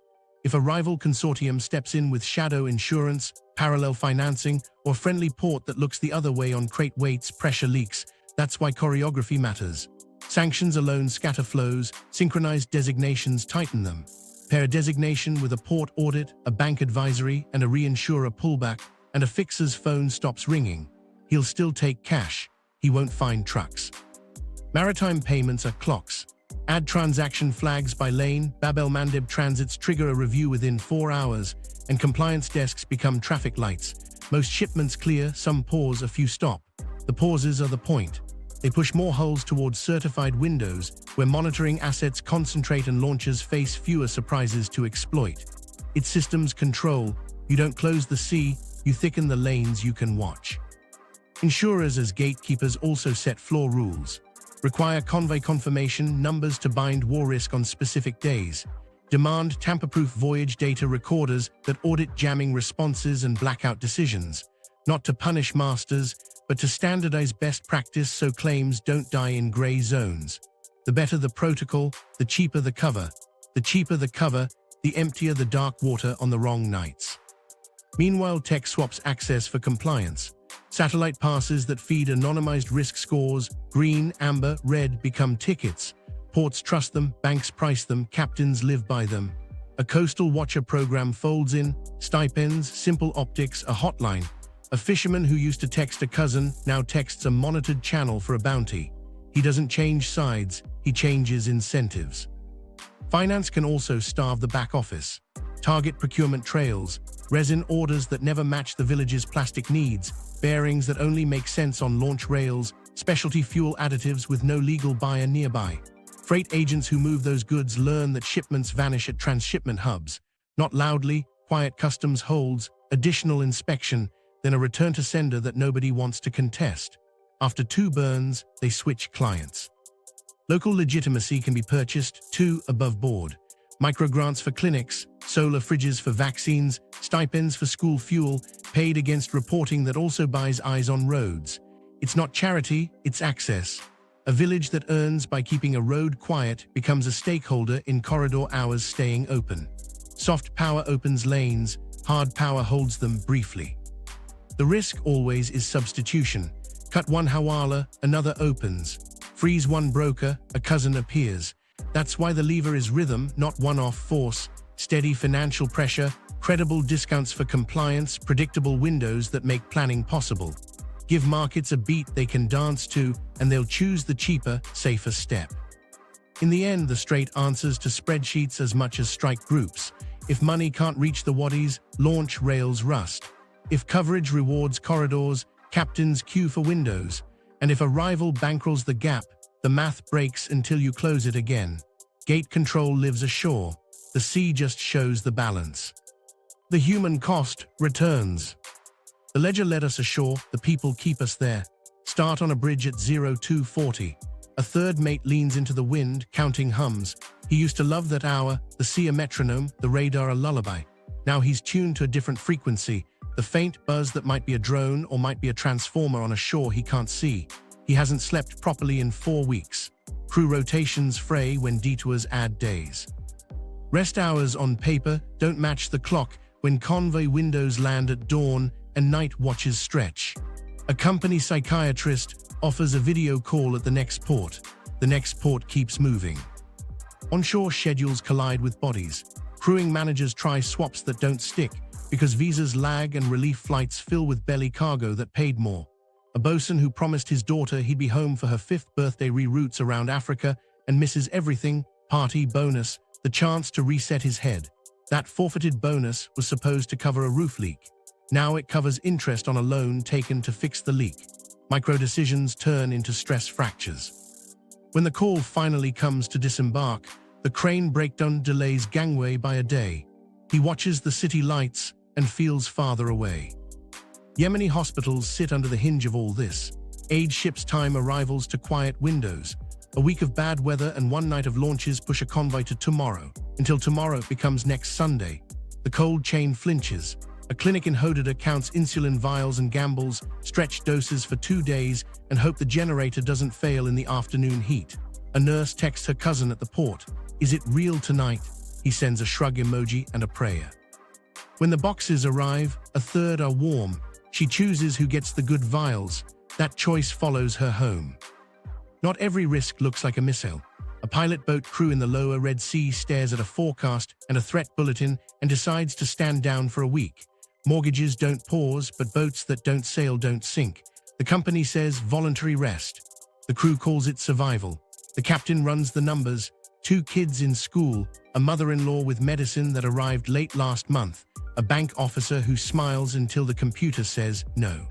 If a rival consortium steps in with shadow insurance, parallel financing, or friendly port that looks the other way on crate weights, pressure leaks, that's why choreography matters. Sanctions alone scatter flows, synchronized designations tighten them. Pair a designation with a port audit, a bank advisory, and a reinsurer pullback, and a fixer's phone stops ringing. He'll still take cash. He won't find trucks. Maritime payments are clocks. Add transaction flags by lane, el-Mandeb transits trigger a review within 4 hours, and compliance desks become traffic lights. Most shipments clear, some pause, a few stop. The pauses are the point. They push more hulls towards certified windows, where monitoring assets concentrate and launchers face fewer surprises to exploit. It's systems control. You don't close the sea, you thicken the lanes you can watch. Insurers as gatekeepers also set floor rules. Require convoy confirmation numbers to bind war risk on specific days. Demand tamper-proof voyage data recorders that audit jamming responses and blackout decisions. Not to punish masters, but to standardize best practice so claims don't die in gray zones. The better the protocol, the cheaper the cover. The cheaper the cover, the emptier the dark water on the wrong nights. Meanwhile, tech swaps access for compliance. Satellite passes that feed anonymized risk scores, green, amber, red, become tickets. Ports trust them, banks price them, captains live by them. A coastal watcher program folds in, stipends, simple optics, a hotline. A fisherman who used to text a cousin now texts a monitored channel for a bounty. He doesn't change sides, he changes incentives. Finance can also starve the back office. Target procurement trails, resin orders that never match the village's plastic needs, bearings that only make sense on launch rails, specialty fuel additives with no legal buyer nearby. Freight agents who move those goods learn that shipments vanish at transshipment hubs. Not loudly, quiet customs holds, additional inspection, then a return to sender that nobody wants to contest. After 2 burns, they switch clients. Local legitimacy can be purchased, too, above board. Microgrants for clinics, solar fridges for vaccines, stipends for school fuel, paid against reporting that also buys eyes on roads. It's not charity, it's access. A village that earns by keeping a road quiet becomes a stakeholder in corridor hours staying open. Soft power opens lanes, hard power holds them briefly. The risk always is substitution. Cut one hawala, another opens. Freeze one broker, a cousin appears. That's why the lever is rhythm, not one-off force. Steady financial pressure, credible discounts for compliance, predictable windows that make planning possible. Give markets a beat they can dance to, and they'll choose the cheaper, safer step. In the end, the Strait answers to spreadsheets as much as strike groups. If money can't reach the waddies, launch rails rust. If coverage rewards corridors, captains queue for windows. And if a rival bankrolls the gap, the math breaks until you close it again. Gate control lives ashore. The sea just shows the balance. The human cost returns. The ledger led us ashore, the people keep us there. Start on a bridge at 0240. A third mate leans into the wind, counting hums. He used to love that hour, the sea a metronome, the radar a lullaby. Now he's tuned to a different frequency, the faint buzz that might be a drone or might be a transformer on a shore he can't see. He hasn't slept properly in 4 weeks. Crew rotations fray when detours add days. Rest hours on paper don't match the clock when convoy windows land at dawn and night watches stretch. A company psychiatrist offers a video call at the next port. The next port keeps moving. Onshore schedules collide with bodies. Crewing managers try swaps that don't stick because visas lag and relief flights fill with belly cargo that paid more. A bosun who promised his daughter he'd be home for her 5th birthday reroutes around Africa and misses everything, party, bonus, the chance to reset his head. That forfeited bonus was supposed to cover a roof leak. Now it covers interest on a loan taken to fix the leak. Micro-decisions turn into stress fractures. When the call finally comes to disembark, the crane breakdown delays gangway by a day. He watches the city lights and feels farther away. Yemeni hospitals sit under the hinge of all this. Aid ships time arrivals to quiet windows. A week of bad weather and 1 night of launches push a convoy to tomorrow, until tomorrow becomes next Sunday. The cold chain flinches. A clinic in Hodada counts insulin vials and gambles, stretch doses for 2 days, and hope the generator doesn't fail in the afternoon heat. A nurse texts her cousin at the port. Is it real tonight? He sends a shrug emoji and a prayer. When the boxes arrive, a third are warm. She chooses who gets the good vials. That choice follows her home. Not every risk looks like a missile. A pilot boat crew in the lower Red Sea stares at a forecast and a threat bulletin and decides to stand down for a week. Mortgages don't pause, but boats that don't sail don't sink. The company says voluntary rest. The crew calls it survival. The captain runs the numbers. 2 kids in school, a mother-in-law with medicine that arrived late last month, a bank officer who smiles until the computer says no.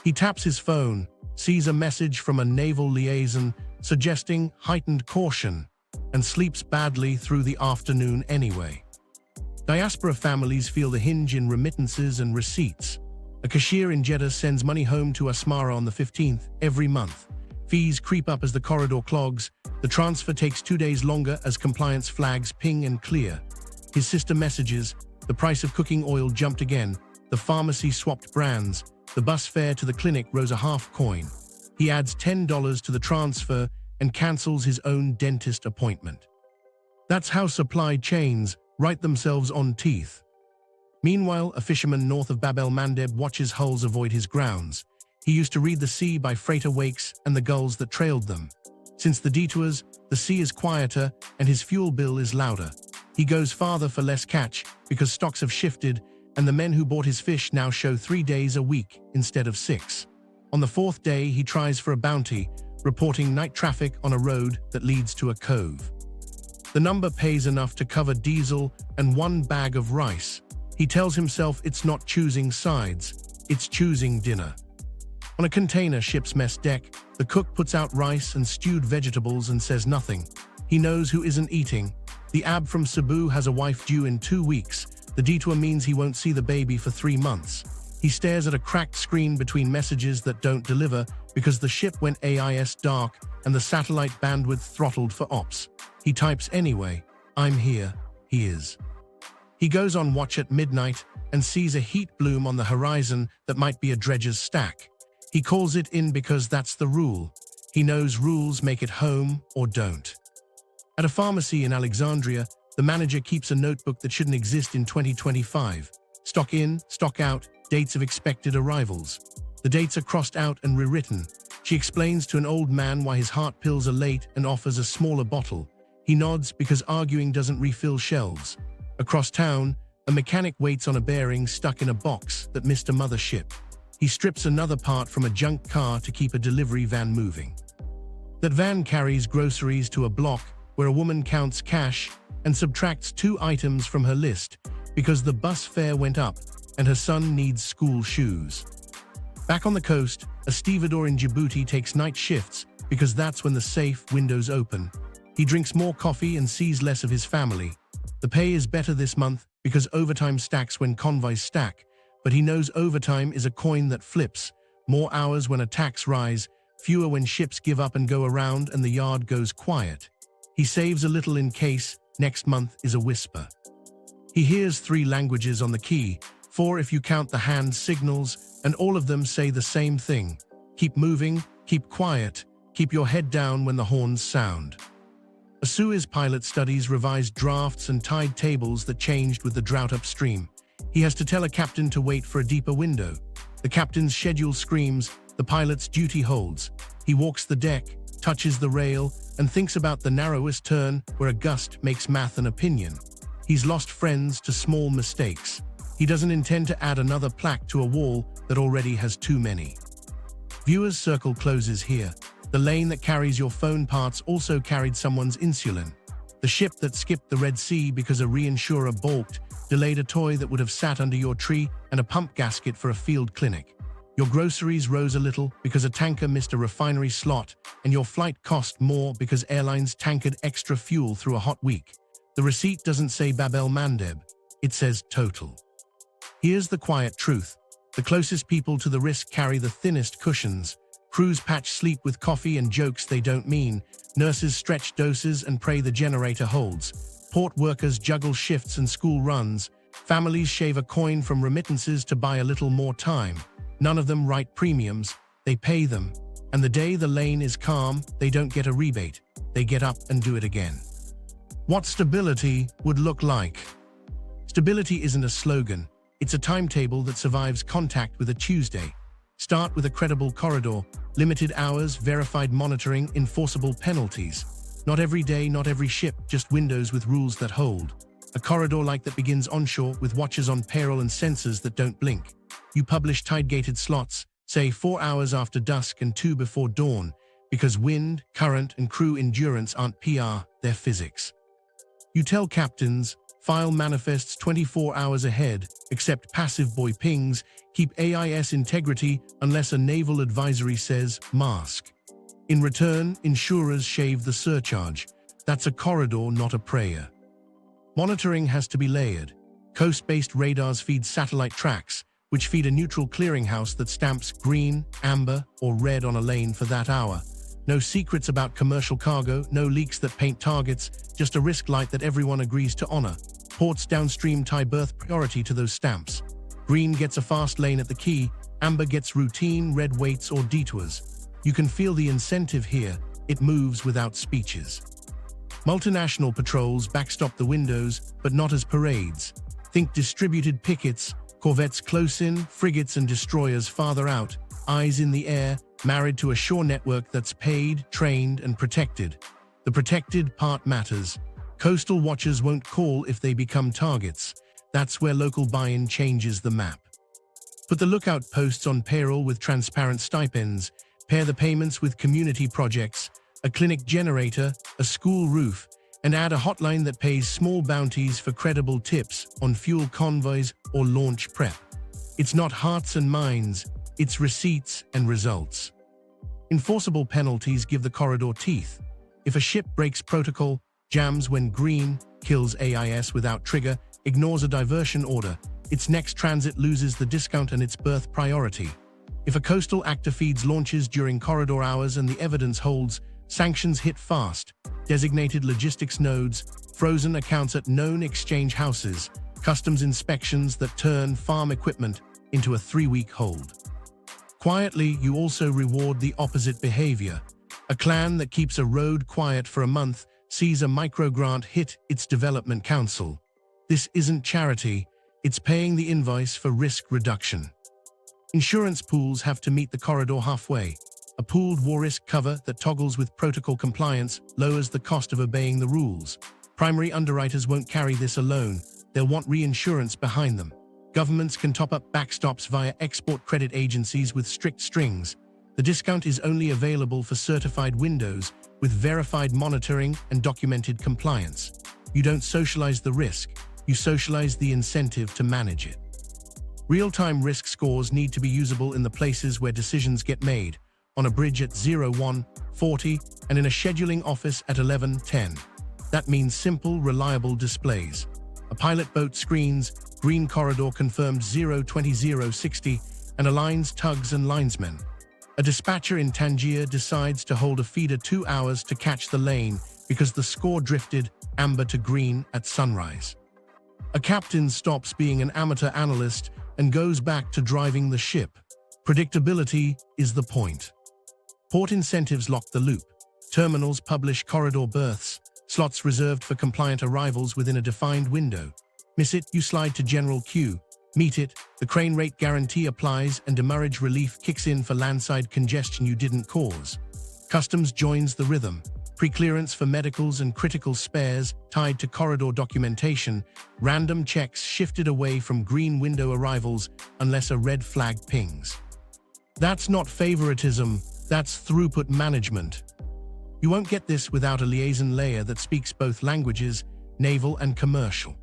He taps his phone, sees a message from a naval liaison suggesting heightened caution, and sleeps badly through the afternoon anyway. Diaspora families feel the hinge in remittances and receipts. A cashier in Jeddah sends money home to Asmara on the 15th every month. Fees creep up as the corridor clogs. The transfer takes 2 days longer as compliance flags ping and clear. His sister messages, the price of cooking oil jumped again, the pharmacy swapped brands, the bus fare to the clinic rose a half coin. He adds $10 to the transfer and cancels his own dentist appointment. That's how supply chains write themselves on teeth. Meanwhile, a fisherman north of Bab el-Mandeb watches hulls avoid his grounds. He used to read the sea by freighter wakes and the gulls that trailed them. Since the detours, the sea is quieter and his fuel bill is louder. He goes farther for less catch because stocks have shifted, and the men who bought his fish now show 3 days a week instead of 6. On the 4th day, he tries for a bounty, reporting night traffic on a road that leads to a cove. The number pays enough to cover diesel and 1 bag of rice. He tells himself it's not choosing sides, it's choosing dinner. On a container ship's mess deck, the cook puts out rice and stewed vegetables and says nothing. He knows who isn't eating. The ab from Cebu has a wife due in 2 weeks. The detour means he won't see the baby for 3 months. He stares at a cracked screen between messages that don't deliver because the ship went AIS dark and the satellite bandwidth throttled for ops. He types anyway. I'm here. He is. He goes on watch at midnight and sees a heat bloom on the horizon that might be a dredger's stack. He calls it in because that's the rule. He knows rules make it home or don't. At a pharmacy in Alexandria, the manager keeps a notebook that shouldn't exist in 2025. Stock in, stock out, dates of expected arrivals. The dates are crossed out and rewritten. She explains to an old man why his heart pills are late and offers a smaller bottle. He nods because arguing doesn't refill shelves. Across town, a mechanic waits on a bearing stuck in a box that missed a mother ship. He strips another part from a junk car to keep a delivery van moving. That van carries groceries to a block where a woman counts cash and subtracts 2 items from her list because the bus fare went up and her son needs school shoes. Back on the coast, a stevedore in Djibouti takes night shifts because that's when the safe windows open. He drinks more coffee and sees less of his family. The pay is better this month because overtime stacks when convoys stack, but he knows overtime is a coin that flips. More hours when attacks rise, fewer when ships give up and go around and the yard goes quiet. He saves a little in case next month is a whisper. He hears 3 languages on the key, 4 if you count the hand signals, and all of them say the same thing. Keep moving, keep quiet, keep your head down when the horns sound. A Suez pilot studies revised drafts and tide tables that changed with the drought upstream. He has to tell a captain to wait for a deeper window. The captain's schedule screams, the pilot's duty holds. He walks the deck, touches the rail, and thinks about the narrowest turn where a gust makes math an opinion. He's lost friends to small mistakes. He doesn't intend to add another plaque to a wall that already has too many. Viewer's circle closes here. The lane that carries your phone parts also carried someone's insulin. The ship that skipped the Red Sea because a reinsurer balked delayed a toy that would have sat under your tree and a pump gasket for a field clinic. Your groceries rose a little because a tanker missed a refinery slot, and your flight cost more because airlines tankered extra fuel through a hot week. The receipt doesn't say Bab el-Mandeb, it says total. Here's the quiet truth. The closest people to the risk carry the thinnest cushions. Crews patch sleep with coffee and jokes they don't mean. Nurses stretch doses and pray the generator holds. Port workers juggle shifts and school runs. Families shave a coin from remittances to buy a little more time. None of them write premiums, they pay them. And the day the lane is calm, they don't get a rebate. They get up and do it again. What stability would look like? Stability isn't a slogan. It's a timetable that survives contact with a Tuesday. Start with a credible corridor, limited hours, verified monitoring, enforceable penalties. Not every day, not every ship, just windows with rules that hold. A corridor like that begins onshore with watchers on payroll and sensors that don't blink. You publish tide-gated slots, say 4 hours after dusk and 2 before dawn, because wind, current, and crew endurance aren't PR, they're physics. You tell captains, file manifests 24 hours ahead, accept passive buoy pings, keep AIS integrity unless a naval advisory says mask. In return, insurers shave the surcharge. That's a corridor, not a prayer. Monitoring has to be layered. Coast-based radars feed satellite tracks, which feed a neutral clearinghouse that stamps green, amber, or red on a lane for that hour. No secrets about commercial cargo, no leaks that paint targets, just a risk light that everyone agrees to honor. Ports downstream tie berth priority to those stamps. Green gets a fast lane at the quay, amber gets routine, red waits or detours. You can feel the incentive here, it moves without speeches. Multinational patrols backstop the windows, but not as parades. Think distributed pickets, corvettes close in, frigates and destroyers farther out, eyes in the air, married to a shore network that's paid, trained, and protected. The protected part matters. Coastal watchers won't call if they become targets. That's where local buy-in changes the map. Put the lookout posts on payroll with transparent stipends, pair the payments with community projects, a clinic generator, a school roof, and add a hotline that pays small bounties for credible tips on fuel convoys or launch prep. It's not hearts and minds, it's receipts and results. Enforceable penalties give the corridor teeth. If a ship breaks protocol, jams when green, kills AIS without trigger, ignores a diversion order, its next transit loses the discount and its berth priority. If a coastal actor feeds launches during corridor hours and the evidence holds, sanctions hit fast. Designated logistics nodes, frozen accounts at known exchange houses, customs inspections that turn farm equipment into a 3-week hold. Quietly, you also reward the opposite behavior. A clan that keeps a road quiet for a month sees a microgrant hit its development council. This isn't charity, it's paying the invoice for risk reduction. Insurance pools have to meet the corridor halfway. A pooled war risk cover that toggles with protocol compliance lowers the cost of obeying the rules. Primary underwriters won't carry this alone, they'll want reinsurance behind them. Governments can top up backstops via export credit agencies with strict strings. The discount is only available for certified windows with verified monitoring and documented compliance. You don't socialize the risk, you socialize the incentive to manage it. Real-time risk scores need to be usable in the places where decisions get made, on a bridge at 01:40 and in a scheduling office at 11:10. That means simple, reliable displays. A pilot boat screens, green corridor confirmed 0:20:60 and aligns tugs and linesmen. A dispatcher in Tangier decides to hold a feeder 2 hours to catch the lane because the score drifted amber to green at sunrise. A captain stops being an amateur analyst and goes back to driving the ship. Predictability is the point. Port incentives lock the loop. Terminals publish corridor berths, slots reserved for compliant arrivals within a defined window. Miss it, you slide to general queue. Meet it, the crane rate guarantee applies and demurrage relief kicks in for landside congestion you didn't cause. Customs joins the rhythm. Pre-clearance for medicals and critical spares tied to corridor documentation. Random checks shifted away from green window arrivals unless a red flag pings. That's not favoritism, that's throughput management. You won't get this without a liaison layer that speaks both languages, naval and commercial.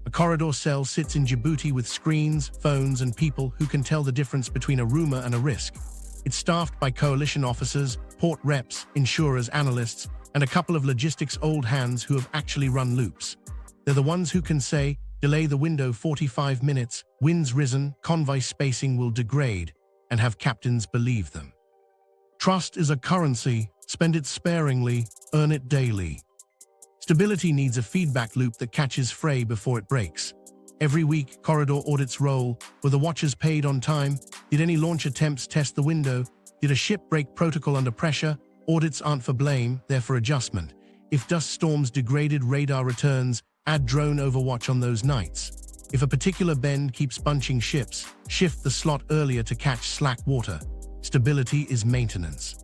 A corridor cell sits in Djibouti with screens, phones, and people who can tell the difference between a rumor and a risk. It's staffed by coalition officers, port reps, insurers, analysts, and a couple of logistics old hands who have actually run loops. They're the ones who can say, delay the window 45 minutes, wind's risen, convoy spacing will degrade, and have captains believe them. Trust is a currency, spend it sparingly, earn it daily. Stability needs a feedback loop that catches fray before it breaks. Every week, corridor audits roll. Were the watchers paid on time? Did any launch attempts test the window? Did a ship break protocol under pressure? Audits aren't for blame, they're for adjustment. If dust storms degraded radar returns, add drone overwatch on those nights. If a particular bend keeps bunching ships, shift the slot earlier to catch slack water. Stability is maintenance.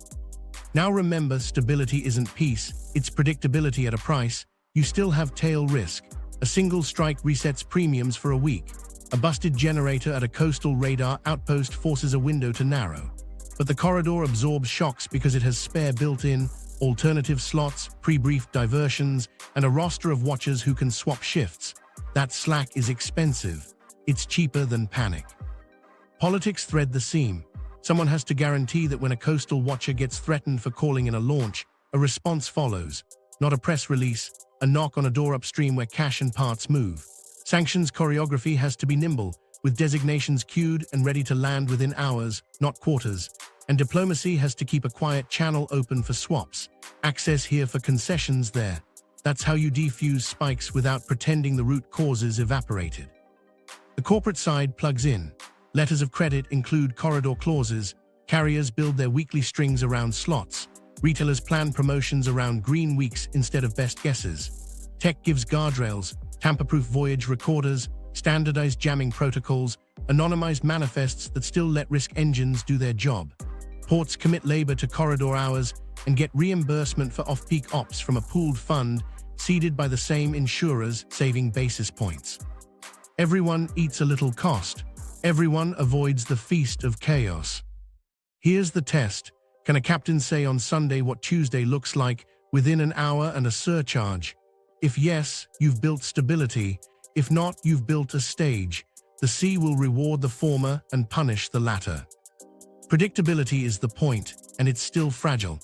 Now remember, stability isn't peace, it's predictability at a price. You still have tail risk. A single strike resets premiums for a week. A busted generator at a coastal radar outpost forces a window to narrow. But the corridor absorbs shocks because it has spare built-in, alternative slots, pre-briefed diversions, and a roster of watchers who can swap shifts. That slack is expensive. It's cheaper than panic. Politics thread the seam. Someone has to guarantee that when a coastal watcher gets threatened for calling in a launch, a response follows. Not a press release, a knock on a door upstream where cash and parts move. Sanctions choreography has to be nimble, with designations queued and ready to land within hours, not quarters. And diplomacy has to keep a quiet channel open for swaps. Access here for concessions there. That's how you defuse spikes without pretending the root causes evaporated. The corporate side plugs in. Letters of credit include corridor clauses. Carriers build their weekly strings around slots. Retailers plan promotions around green weeks instead of best guesses. Tech gives guardrails, tamper-proof voyage recorders, standardized jamming protocols, anonymized manifests that still let risk engines do their job. Ports commit labor to corridor hours and get reimbursement for off-peak ops from a pooled fund seeded by the same insurers, saving basis points. Everyone eats a little cost. Everyone avoids the feast of chaos. Here's the test. Can a captain say on Sunday what Tuesday looks like within an hour and a surcharge? If yes, you've built stability. If not, you've built a stage. The sea will reward the former and punish the latter. Predictability is the point, and it's still fragile.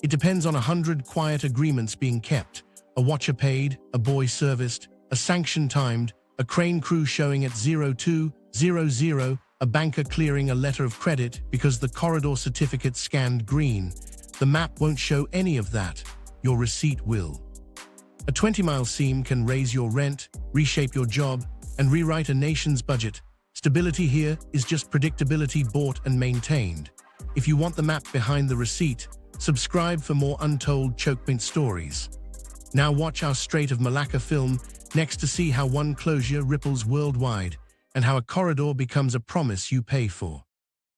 It depends on 100 quiet agreements being kept, a watcher paid, a buoy serviced, a sanction timed, a crane crew showing at 0200, a banker clearing a letter of credit because the corridor certificate scanned green. The map won't show any of that. Your receipt will. A 20-mile seam can raise your rent, reshape your job, and rewrite a nation's budget. Stability here is just predictability bought and maintained. If you want the map behind the receipt, subscribe for more untold choke point stories. Now watch our Strait of Malacca film next to see how one closure ripples worldwide and how a corridor becomes a promise you pay for.